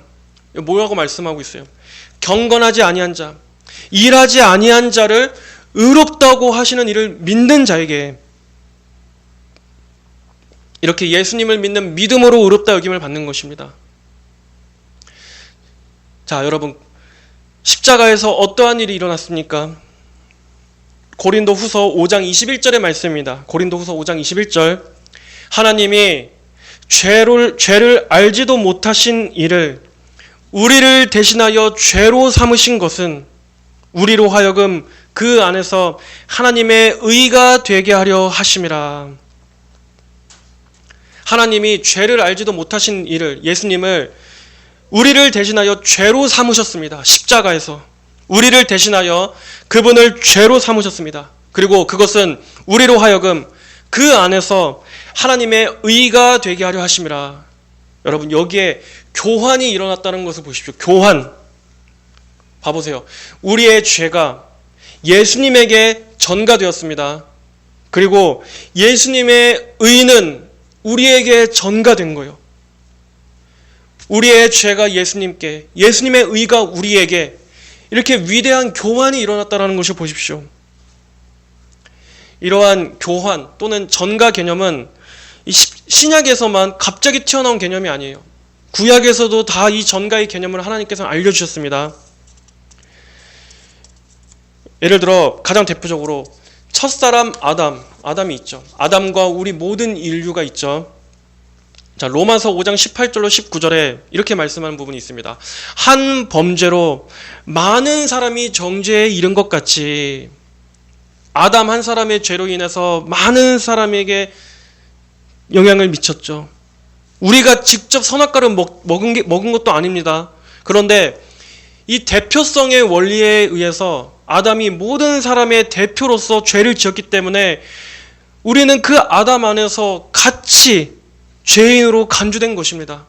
뭐라고 말씀하고 있어요? 경건하지 아니한 자, 일하지 아니한 자를 의롭다고 하시는 이를 믿는 자에게, 이렇게 예수님을 믿는 믿음으로 의롭다 여김을 받는 것입니다. 자, 여러분, 십자가에서 어떠한 일이 일어났습니까? 고린도 후서 5장 21절의 말씀입니다. 고린도 후서 5장 21절. 하나님이 죄를 알지도 못하신 이를 우리를 대신하여 죄로 삼으신 것은 우리로 하여금 그 안에서 하나님의 의가 되게 하려 하심이라. 하나님이 죄를 알지도 못하신 이를, 예수님을 우리를 대신하여 죄로 삼으셨습니다. 십자가에서 우리를 대신하여 그분을 죄로 삼으셨습니다. 그리고 그것은 우리로 하여금 그 안에서 하나님의 의가 되게 하려 하심이라. 여러분, 여기에 교환이 일어났다는 것을 보십시오. 교환. 봐보세요. 우리의 죄가 예수님에게 전가되었습니다. 그리고 예수님의 의는 우리에게 전가된 거예요. 우리의 죄가 예수님께, 예수님의 의가 우리에게, 이렇게 위대한 교환이 일어났다는 것을 보십시오. 이러한 교환 또는 전가 개념은 신약에서만 갑자기 튀어나온 개념이 아니에요. 구약에서도 다 이 전가의 개념을 하나님께서 알려주셨습니다. 예를 들어 가장 대표적으로 첫사람 아담이 있죠. 아담과 우리 모든 인류가 있죠. 자, 로마서 5장 18절로 19절에 이렇게 말씀하는 부분이 있습니다. 한 범죄로 많은 사람이 정죄에 이른 것 같이 아담 한 사람의 죄로 인해서 많은 사람에게 영향을 미쳤죠. 우리가 직접 선악과를 먹은 것도 아닙니다. 그런데 이 대표성의 원리에 의해서 아담이 모든 사람의 대표로서 죄를 지었기 때문에 우리는 그 아담 안에서 같이 죄인으로 간주된 것입니다.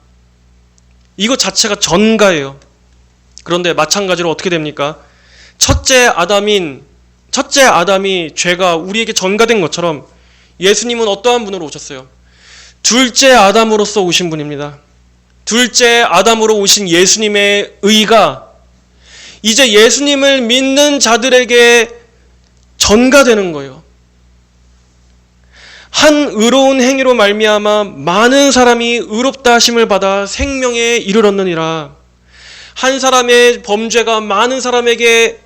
이것 자체가 전가예요. 그런데 마찬가지로 어떻게 됩니까? 첫째 아담이 죄가 우리에게 전가된 것처럼 예수님은 어떠한 분으로 오셨어요? 둘째 아담으로서 오신 분입니다. 둘째 아담으로 오신 예수님의 의가 이제 예수님을 믿는 자들에게 전가되는 거예요. 한 의로운 행위로 말미암아 많은 사람이 의롭다 하심을 받아 생명에 이르렀느니라. 한 사람의 범죄가 많은 사람에게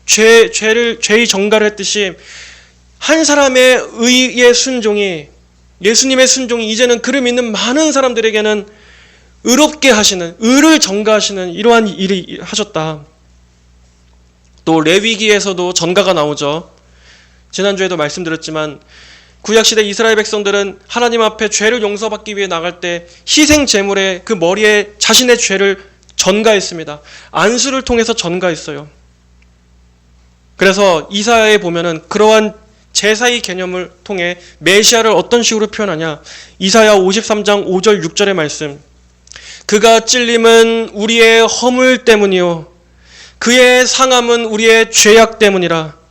죄의 전가를 했듯이 한 사람의 의의 순종이, 예수님의 순종이 이제는 그를 믿는 많은 사람들에게는 의롭게 하시는, 의를 전가하시는 이러한 일이 하셨다. 또 레위기에서도 전가가 나오죠. 지난주에도 말씀드렸지만 구약시대 이스라엘 백성들은 하나님 앞에 죄를 용서받기 위해 나갈 때 희생 제물의 그 머리에 자신의 죄를 전가했습니다. 안수를 통해서 전가했어요. 그래서 이사야에 보면은 그러한 제사의 개념을 통해 메시아를 어떤 식으로 표현하냐. 이사야 53장 5절 6절의 말씀. 그가 찔림은 우리의 허물 때문이요 그의 상함은 우리의 죄악 때문이라.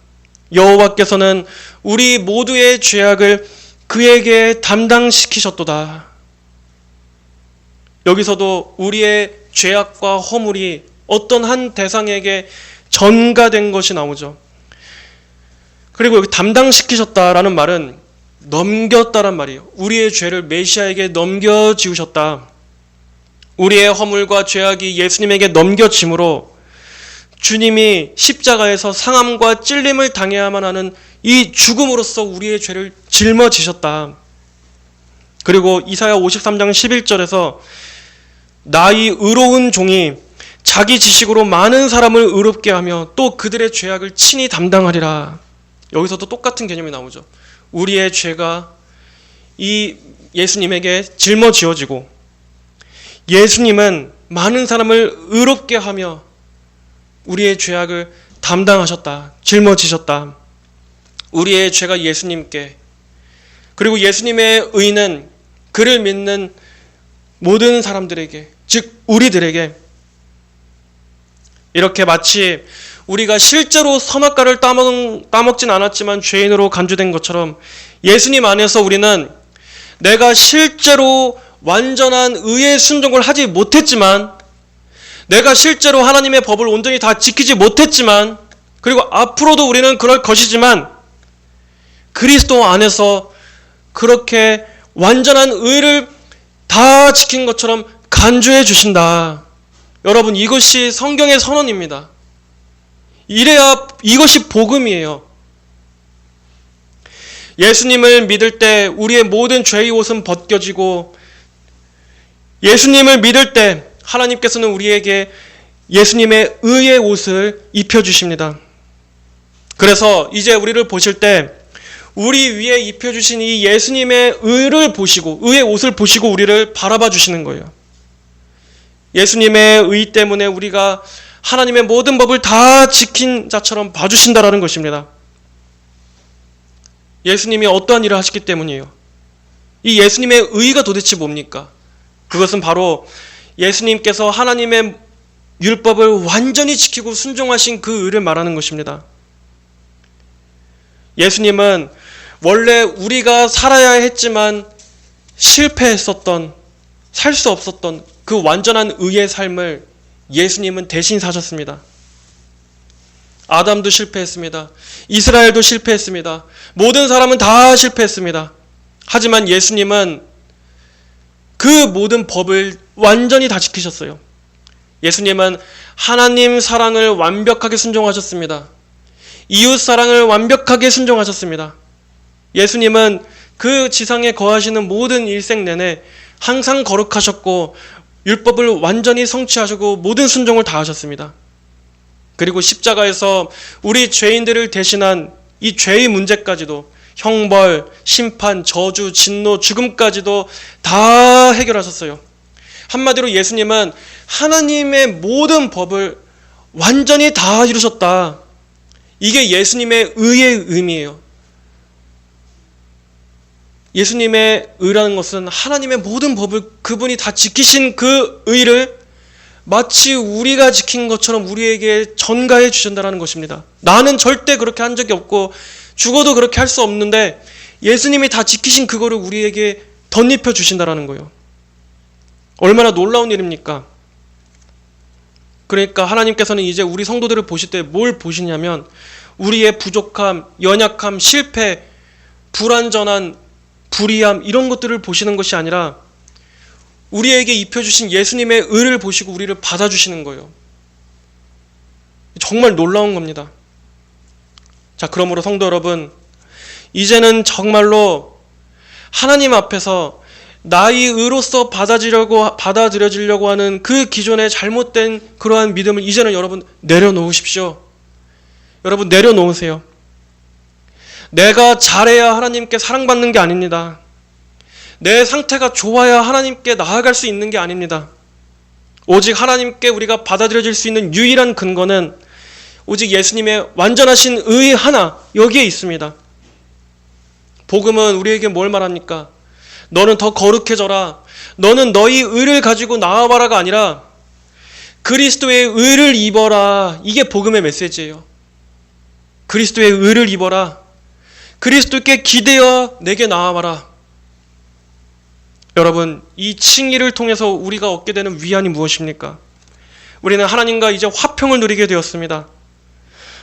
여호와께서는 우리 모두의 죄악을 그에게 담당시키셨도다. 여기서도 우리의 죄악과 허물이 어떤 한 대상에게 전가된 것이 나오죠. 그리고 여기 담당시키셨다라는 말은 넘겼다란 말이에요. 우리의 죄를 메시아에게 넘겨지우셨다. 우리의 허물과 죄악이 예수님에게 넘겨짐으로 주님이 십자가에서 상함과 찔림을 당해야만 하는 이 죽음으로써 우리의 죄를 짊어지셨다. 그리고 이사야 53장 11절에서 나의 의로운 종이 자기 지식으로 많은 사람을 의롭게 하며 또 그들의 죄악을 친히 담당하리라. 여기서도 똑같은 개념이 나오죠. 우리의 죄가 이 예수님에게 짊어지어지고 예수님은 많은 사람을 의롭게 하며 우리의 죄악을 담당하셨다. 짊어지셨다. 우리의 죄가 예수님께, 그리고 예수님의 의는 그를 믿는 모든 사람들에게, 즉 우리들에게 이렇게 마치 우리가 실제로 선악과를 따먹진 않았지만 죄인으로 간주된 것처럼 예수님 안에서 우리는 내가 실제로 완전한 의의 순종을 하지 못했지만, 내가 실제로 하나님의 법을 온전히 다 지키지 못했지만, 그리고 앞으로도 우리는 그럴 것이지만 그리스도 안에서 그렇게 완전한 의를 다 지킨 것처럼 간주해 주신다. 여러분, 이것이 성경의 선언입니다. 이래야 이것이 복음이에요. 예수님을 믿을 때 우리의 모든 죄의 옷은 벗겨지고, 예수님을 믿을 때 하나님께서는 우리에게 예수님의 의의 옷을 입혀주십니다. 그래서 이제 우리를 보실 때 우리 위에 입혀주신 이 예수님의 의를 보시고, 의의 옷을 보시고 우리를 바라봐 주시는 거예요. 예수님의 의 때문에 우리가 하나님의 모든 법을 다 지킨 자처럼 봐주신다라는 것입니다. 예수님이 어떠한 일을 하셨기 때문이에요. 이 예수님의 의가 도대체 뭡니까? 그것은 바로 예수님께서 하나님의 율법을 완전히 지키고 순종하신 그 의를 말하는 것입니다. 예수님은 원래 우리가 살아야 했지만 실패했었던, 살 수 없었던 그 완전한 의의 삶을 예수님은 대신 사셨습니다. 아담도 실패했습니다. 이스라엘도 실패했습니다. 모든 사람은 다 실패했습니다. 하지만 예수님은 그 모든 법을 완전히 다 지키셨어요. 예수님은 하나님 사랑을 완벽하게 순종하셨습니다. 이웃 사랑을 완벽하게 순종하셨습니다. 예수님은 그 지상에 거하시는 모든 일생 내내 항상 거룩하셨고 율법을 완전히 성취하시고 모든 순종을 다 하셨습니다. 그리고 십자가에서 우리 죄인들을 대신한 이 죄의 문제까지도, 형벌, 심판, 저주, 진노, 죽음까지도 다 해결하셨어요. 한마디로 예수님은 하나님의 모든 법을 완전히 다 이루셨다. 이게 예수님의 의의 의미예요. 예수님의 의라는 것은 하나님의 모든 법을 그분이 다 지키신 그 의를 마치 우리가 지킨 것처럼 우리에게 전가해 주신다는 것입니다. 나는 절대 그렇게 한 적이 없고 죽어도 그렇게 할 수 없는데 예수님이 다 지키신 그거를 우리에게 덧입혀 주신다는 거예요. 얼마나 놀라운 일입니까? 그러니까 하나님께서는 이제 우리 성도들을 보실 때 뭘 보시냐면 우리의 부족함, 연약함, 실패, 불완전한 불의함, 이런 것들을 보시는 것이 아니라 우리에게 입혀주신 예수님의 의를 보시고 우리를 받아주시는 거예요. 정말 놀라운 겁니다. 자, 그러므로 성도 여러분, 이제는 정말로 하나님 앞에서 나의 의로서 받아들여지려고 하는 그 기존의 잘못된 그러한 믿음을 이제는 여러분 내려놓으십시오. 여러분 내려놓으세요. 내가 잘해야 하나님께 사랑받는 게 아닙니다. 내 상태가 좋아야 하나님께 나아갈 수 있는 게 아닙니다. 오직 하나님께 우리가 받아들여질 수 있는 유일한 근거는 오직 예수님의 완전하신 의 하나, 여기에 있습니다. 복음은 우리에게 뭘 말합니까? 너는 더 거룩해져라. 너는 너희 의를 가지고 나아와라가 아니라 그리스도의 의를 입어라. 이게 복음의 메시지예요. 그리스도의 의를 입어라. 그리스도께 기대어 내게 나아와라. 여러분, 이 칭의를 통해서 우리가 얻게 되는 위안이 무엇입니까? 우리는 하나님과 이제 화평을 누리게 되었습니다.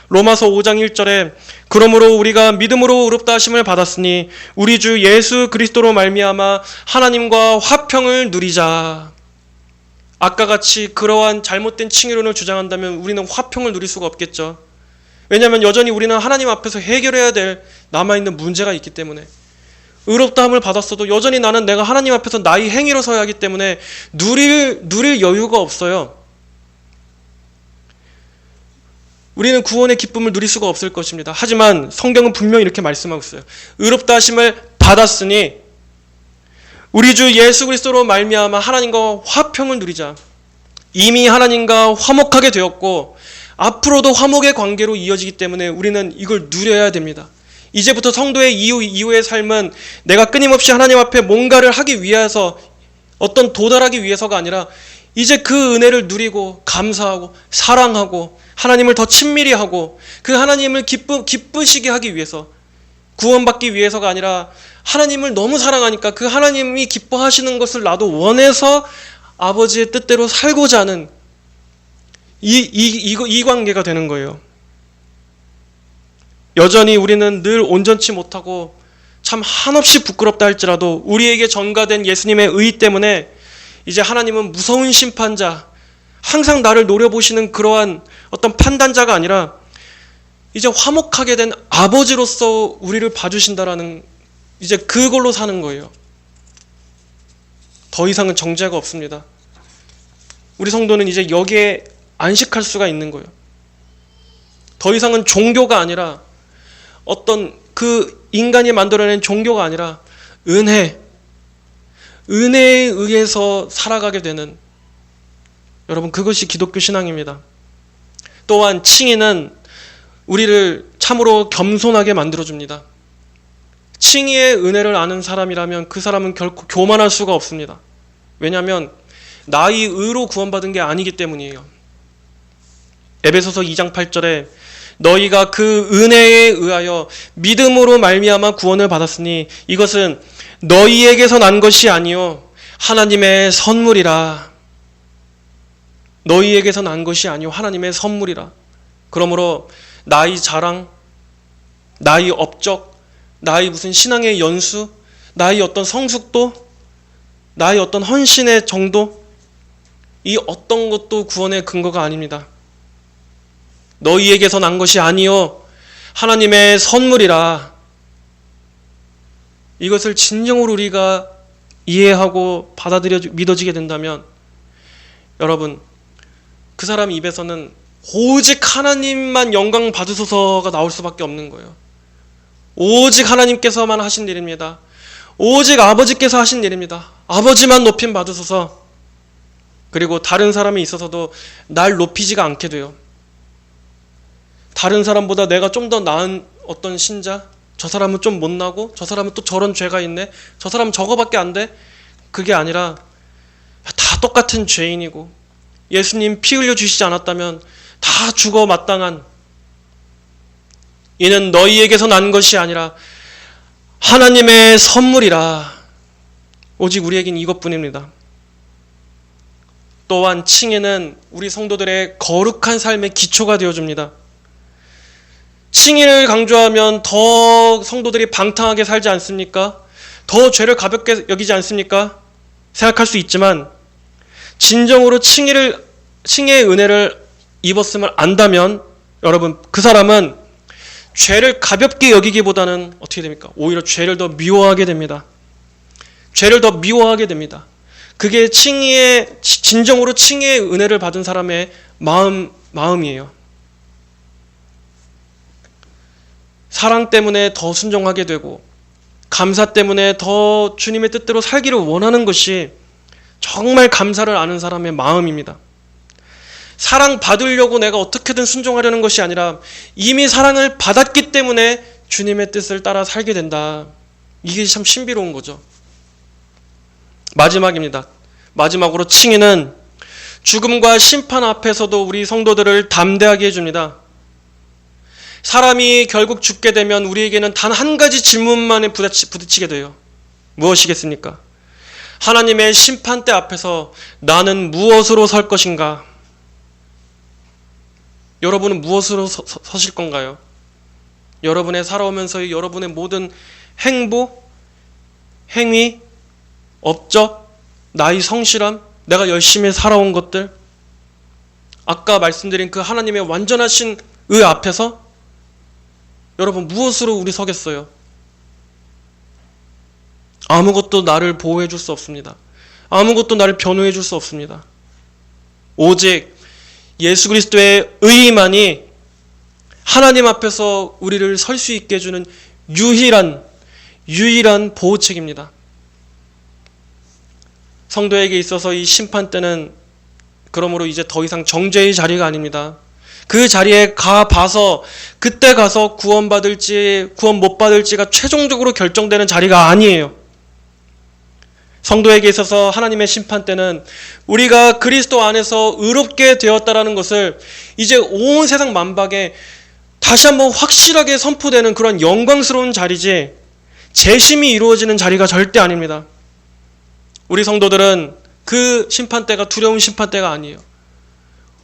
로마서 5장 1절에 그러므로 우리가 믿음으로 의롭다 하심을 받았으니 우리 주 예수 그리스도로 말미암아 하나님과 화평을 누리자. 아까 같이 그러한 잘못된 칭의론을 주장한다면 우리는 화평을 누릴 수가 없겠죠. 왜냐하면 여전히 우리는 하나님 앞에서 해결해야 될 남아있는 문제가 있기 때문에, 의롭다함을 받았어도 여전히 나는 내가 하나님 앞에서 나의 행위로 서야 하기 때문에 누릴 여유가 없어요. 우리는 구원의 기쁨을 누릴 수가 없을 것입니다. 하지만 성경은 분명히 이렇게 말씀하고 있어요. 의롭다 하심을 받았으니 우리 주 예수 그리스도로 말미암아 하나님과 화평을 누리자. 이미 하나님과 화목하게 되었고 앞으로도 화목의 관계로 이어지기 때문에 우리는 이걸 누려야 됩니다. 이제부터 성도의 이후의 삶은 내가 끊임없이 하나님 앞에 뭔가를 하기 위해서, 어떤 도달하기 위해서가 아니라 이제 그 은혜를 누리고 감사하고 사랑하고 하나님을 더 친밀히 하고 그 하나님을 기쁘시게 하기 위해서, 구원받기 위해서가 아니라 하나님을 너무 사랑하니까 그 하나님이 기뻐하시는 것을 나도 원해서 아버지의 뜻대로 살고자 하는 이 관계가 되는 거예요. 여전히 우리는 늘 온전치 못하고 참 한없이 부끄럽다 할지라도 우리에게 전가된 예수님의 의 때문에 이제 하나님은 무서운 심판자, 항상 나를 노려보시는 그러한 어떤 판단자가 아니라 이제 화목하게 된 아버지로서 우리를 봐주신다라는, 이제 그걸로 사는 거예요. 더 이상은 정죄가 없습니다. 우리 성도는 이제 여기에 안식할 수가 있는 거예요. 더 이상은 종교가 아니라 어떤 그 인간이 만들어낸 종교가 아니라 은혜에 의해서 살아가게 되는, 여러분, 그것이 기독교 신앙입니다. 또한 칭의는 우리를 참으로 겸손하게 만들어줍니다. 칭의의 은혜를 아는 사람이라면 그 사람은 결코 교만할 수가 없습니다. 왜냐하면 나의 의로 구원받은 게 아니기 때문이에요. 에베소서 2장 8절에 너희가 그 은혜에 의하여 믿음으로 말미암아 구원을 받았으니 이것은 너희에게서 난 것이 아니요 하나님의 선물이라. 너희에게서 난 것이 아니요 하나님의 선물이라. 그러므로 나의 자랑, 나의 업적, 나의 무슨 신앙의 연수, 나의 어떤 성숙도, 나의 어떤 헌신의 정도, 이 어떤 것도 구원의 근거가 아닙니다. 너희에게서 난 것이 아니요 하나님의 선물이라. 이것을 진정으로 우리가 이해하고 믿어지게 된다면 여러분, 그 사람 입에서는 오직 하나님만 영광 받으소서가 나올 수밖에 없는 거예요. 오직 하나님께서만 하신 일입니다. 오직 아버지께서 하신 일입니다. 아버지만 높임 받으소서. 그리고 다른 사람이 있어서도 날 높이지가 않게 돼요. 다른 사람보다 내가 좀 더 나은 어떤 신자, 저 사람은 좀 못나고 저 사람은 또 저런 죄가 있네, 저 사람은 저거밖에 안 돼, 그게 아니라 다 똑같은 죄인이고 예수님 피 흘려 주시지 않았다면 다 죽어 마땅한, 이는 너희에게서 난 것이 아니라 하나님의 선물이라. 오직 우리에겐 이것뿐입니다. 또한 칭의는 우리 성도들의 거룩한 삶의 기초가 되어줍니다. 칭의를 강조하면 더 성도들이 방탕하게 살지 않습니까? 더 죄를 가볍게 여기지 않습니까? 생각할 수 있지만 진정으로 칭의의 은혜를 입었음을 안다면 여러분, 그 사람은 죄를 가볍게 여기기보다는 어떻게 됩니까? 오히려 죄를 더 미워하게 됩니다. 죄를 더 미워하게 됩니다. 그게 진정으로 칭의의 은혜를 받은 사람의 마음이에요. 사랑 때문에 더 순종하게 되고 감사 때문에 더 주님의 뜻대로 살기를 원하는 것이 정말 감사를 아는 사람의 마음입니다. 사랑받으려고 내가 어떻게든 순종하려는 것이 아니라 이미 사랑을 받았기 때문에 주님의 뜻을 따라 살게 된다. 이게 참 신비로운 거죠. 마지막입니다. 마지막으로 칭의는 죽음과 심판 앞에서도 우리 성도들을 담대하게 해줍니다. 사람이 결국 죽게 되면 우리에게는 단 한 가지 질문만에 부딪히게 돼요. 무엇이겠습니까? 하나님의 심판대 앞에서 나는 무엇으로 설 것인가? 여러분은 무엇으로 서실 건가요? 여러분의 살아오면서의 여러분의 모든 행보, 행위, 업적, 나의 성실함, 내가 열심히 살아온 것들, 아까 말씀드린 그 하나님의 완전하신 의 앞에서 여러분 무엇으로 우리 서겠어요? 아무것도 나를 보호해 줄 수 없습니다. 아무것도 나를 변호해 줄 수 없습니다. 오직 예수 그리스도의 의만이 하나님 앞에서 우리를 설 수 있게 해주는 유일한 보호책입니다. 성도에게 있어서 이 심판 때는 그러므로 이제 더 이상 정죄의 자리가 아닙니다. 그 자리에 가봐서 그때 가서 구원받을지 구원 못 받을지가 최종적으로 결정되는 자리가 아니에요. 성도에게 있어서 하나님의 심판 때는 우리가 그리스도 안에서 의롭게 되었다라는 것을 이제 온 세상 만박에 다시 한번 확실하게 선포되는 그런 영광스러운 자리지 재심이 이루어지는 자리가 절대 아닙니다. 우리 성도들은 그 심판대가 두려운 심판대가 아니에요.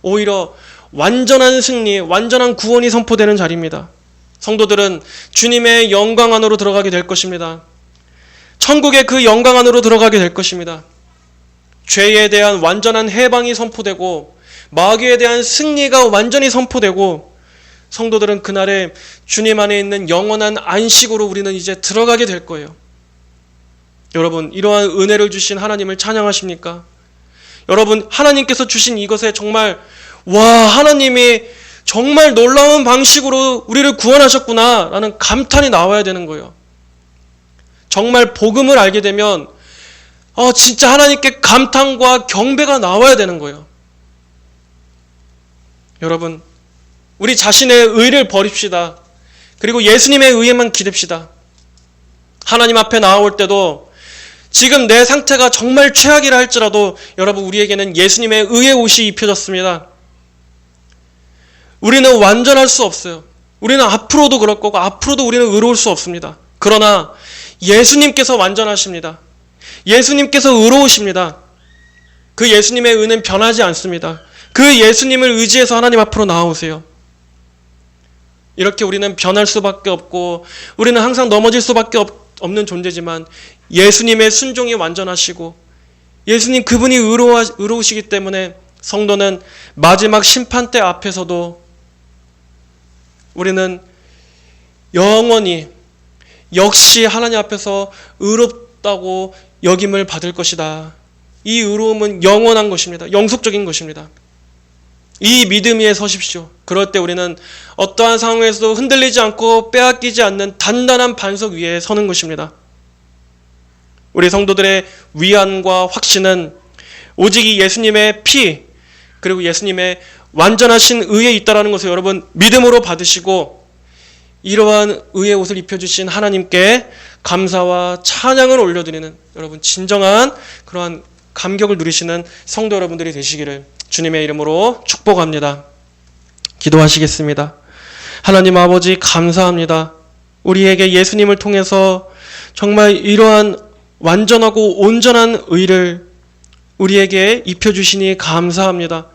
오히려 완전한 승리, 완전한 구원이 선포되는 자리입니다. 성도들은 주님의 영광 안으로 들어가게 될 것입니다. 천국의 그 영광 안으로 들어가게 될 것입니다. 죄에 대한 완전한 해방이 선포되고 마귀에 대한 승리가 완전히 선포되고 성도들은 그날에 주님 안에 있는 영원한 안식으로 우리는 이제 들어가게 될 거예요. 여러분, 이러한 은혜를 주신 하나님을 찬양하십니까? 여러분, 하나님께서 주신 이것에 정말 하나님이 정말 놀라운 방식으로 우리를 구원하셨구나 라는 감탄이 나와야 되는 거예요. 정말 복음을 알게 되면 진짜 하나님께 감탄과 경배가 나와야 되는 거예요. 여러분, 우리 자신의 의를 버립시다. 그리고 예수님의 의에만 기댑시다. 하나님 앞에 나올 때도 지금 내 상태가 정말 최악이라 할지라도 여러분, 우리에게는 예수님의 의의 옷이 입혀졌습니다. 우리는 완전할 수 없어요. 우리는 앞으로도 그럴 거고 앞으로도 우리는 의로울 수 없습니다. 그러나 예수님께서 완전하십니다. 예수님께서 의로우십니다. 그 예수님의 의는 변하지 않습니다. 그 예수님을 의지해서 하나님 앞으로 나아오세요. 이렇게 우리는 변할 수밖에 없고 우리는 항상 넘어질 수밖에 없는 존재지만 예수님의 순종이 완전하시고 예수님 그분이 의로우시기 때문에 성도는 마지막 심판대 앞에서도 우리는 영원히 역시 하나님 앞에서 의롭다고 여김을 받을 것이다. 이 의로움은 영원한 것입니다. 영속적인 것입니다. 이 믿음 위에 서십시오. 그럴 때 우리는 어떠한 상황에서도 흔들리지 않고 빼앗기지 않는 단단한 반석 위에 서는 것입니다. 우리 성도들의 위안과 확신은 오직 이 예수님의 피 그리고 예수님의 완전하신 의에 있다라는 것을 여러분 믿음으로 받으시고 이러한 의의 옷을 입혀주신 하나님께 감사와 찬양을 올려드리는 여러분 진정한 그러한 감격을 누리시는 성도 여러분들이 되시기를 주님의 이름으로 축복합니다. 기도하시겠습니다. 하나님 아버지 감사합니다. 우리에게 예수님을 통해서 정말 이러한 완전하고 온전한 의를 우리에게 입혀주시니 감사합니다.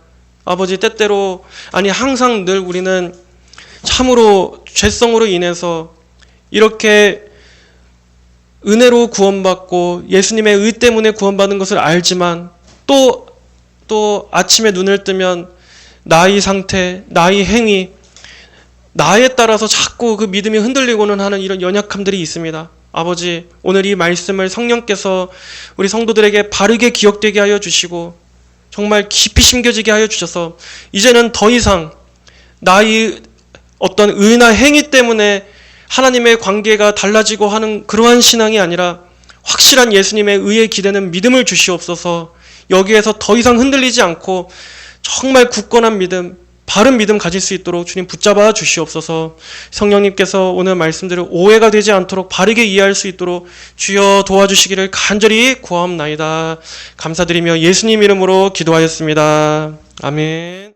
아버지 때때로 항상 늘 우리는 참으로 죄성으로 인해서 이렇게 은혜로 구원받고 예수님의 의 때문에 구원받는 것을 알지만 또 아침에 눈을 뜨면 나의 상태, 나의 행위, 나에 따라서 자꾸 그 믿음이 흔들리고는 하는 이런 연약함들이 있습니다. 아버지, 오늘 이 말씀을 성령께서 우리 성도들에게 바르게 기억되게 하여 주시고 정말 깊이 심겨지게 하여 주셔서 이제는 더 이상 나의 어떤 의나 행위 때문에 하나님의 관계가 달라지고 하는 그러한 신앙이 아니라 확실한 예수님의 의에 기대는 믿음을 주시옵소서. 여기에서 더 이상 흔들리지 않고 정말 굳건한 믿음, 바른 믿음 가질 수 있도록 주님 붙잡아 주시옵소서. 성령님께서 오늘 말씀들을 오해가 되지 않도록 바르게 이해할 수 있도록 주여 도와주시기를 간절히 구하옵나이다. 감사드리며 예수님 이름으로 기도하였습니다. 아멘.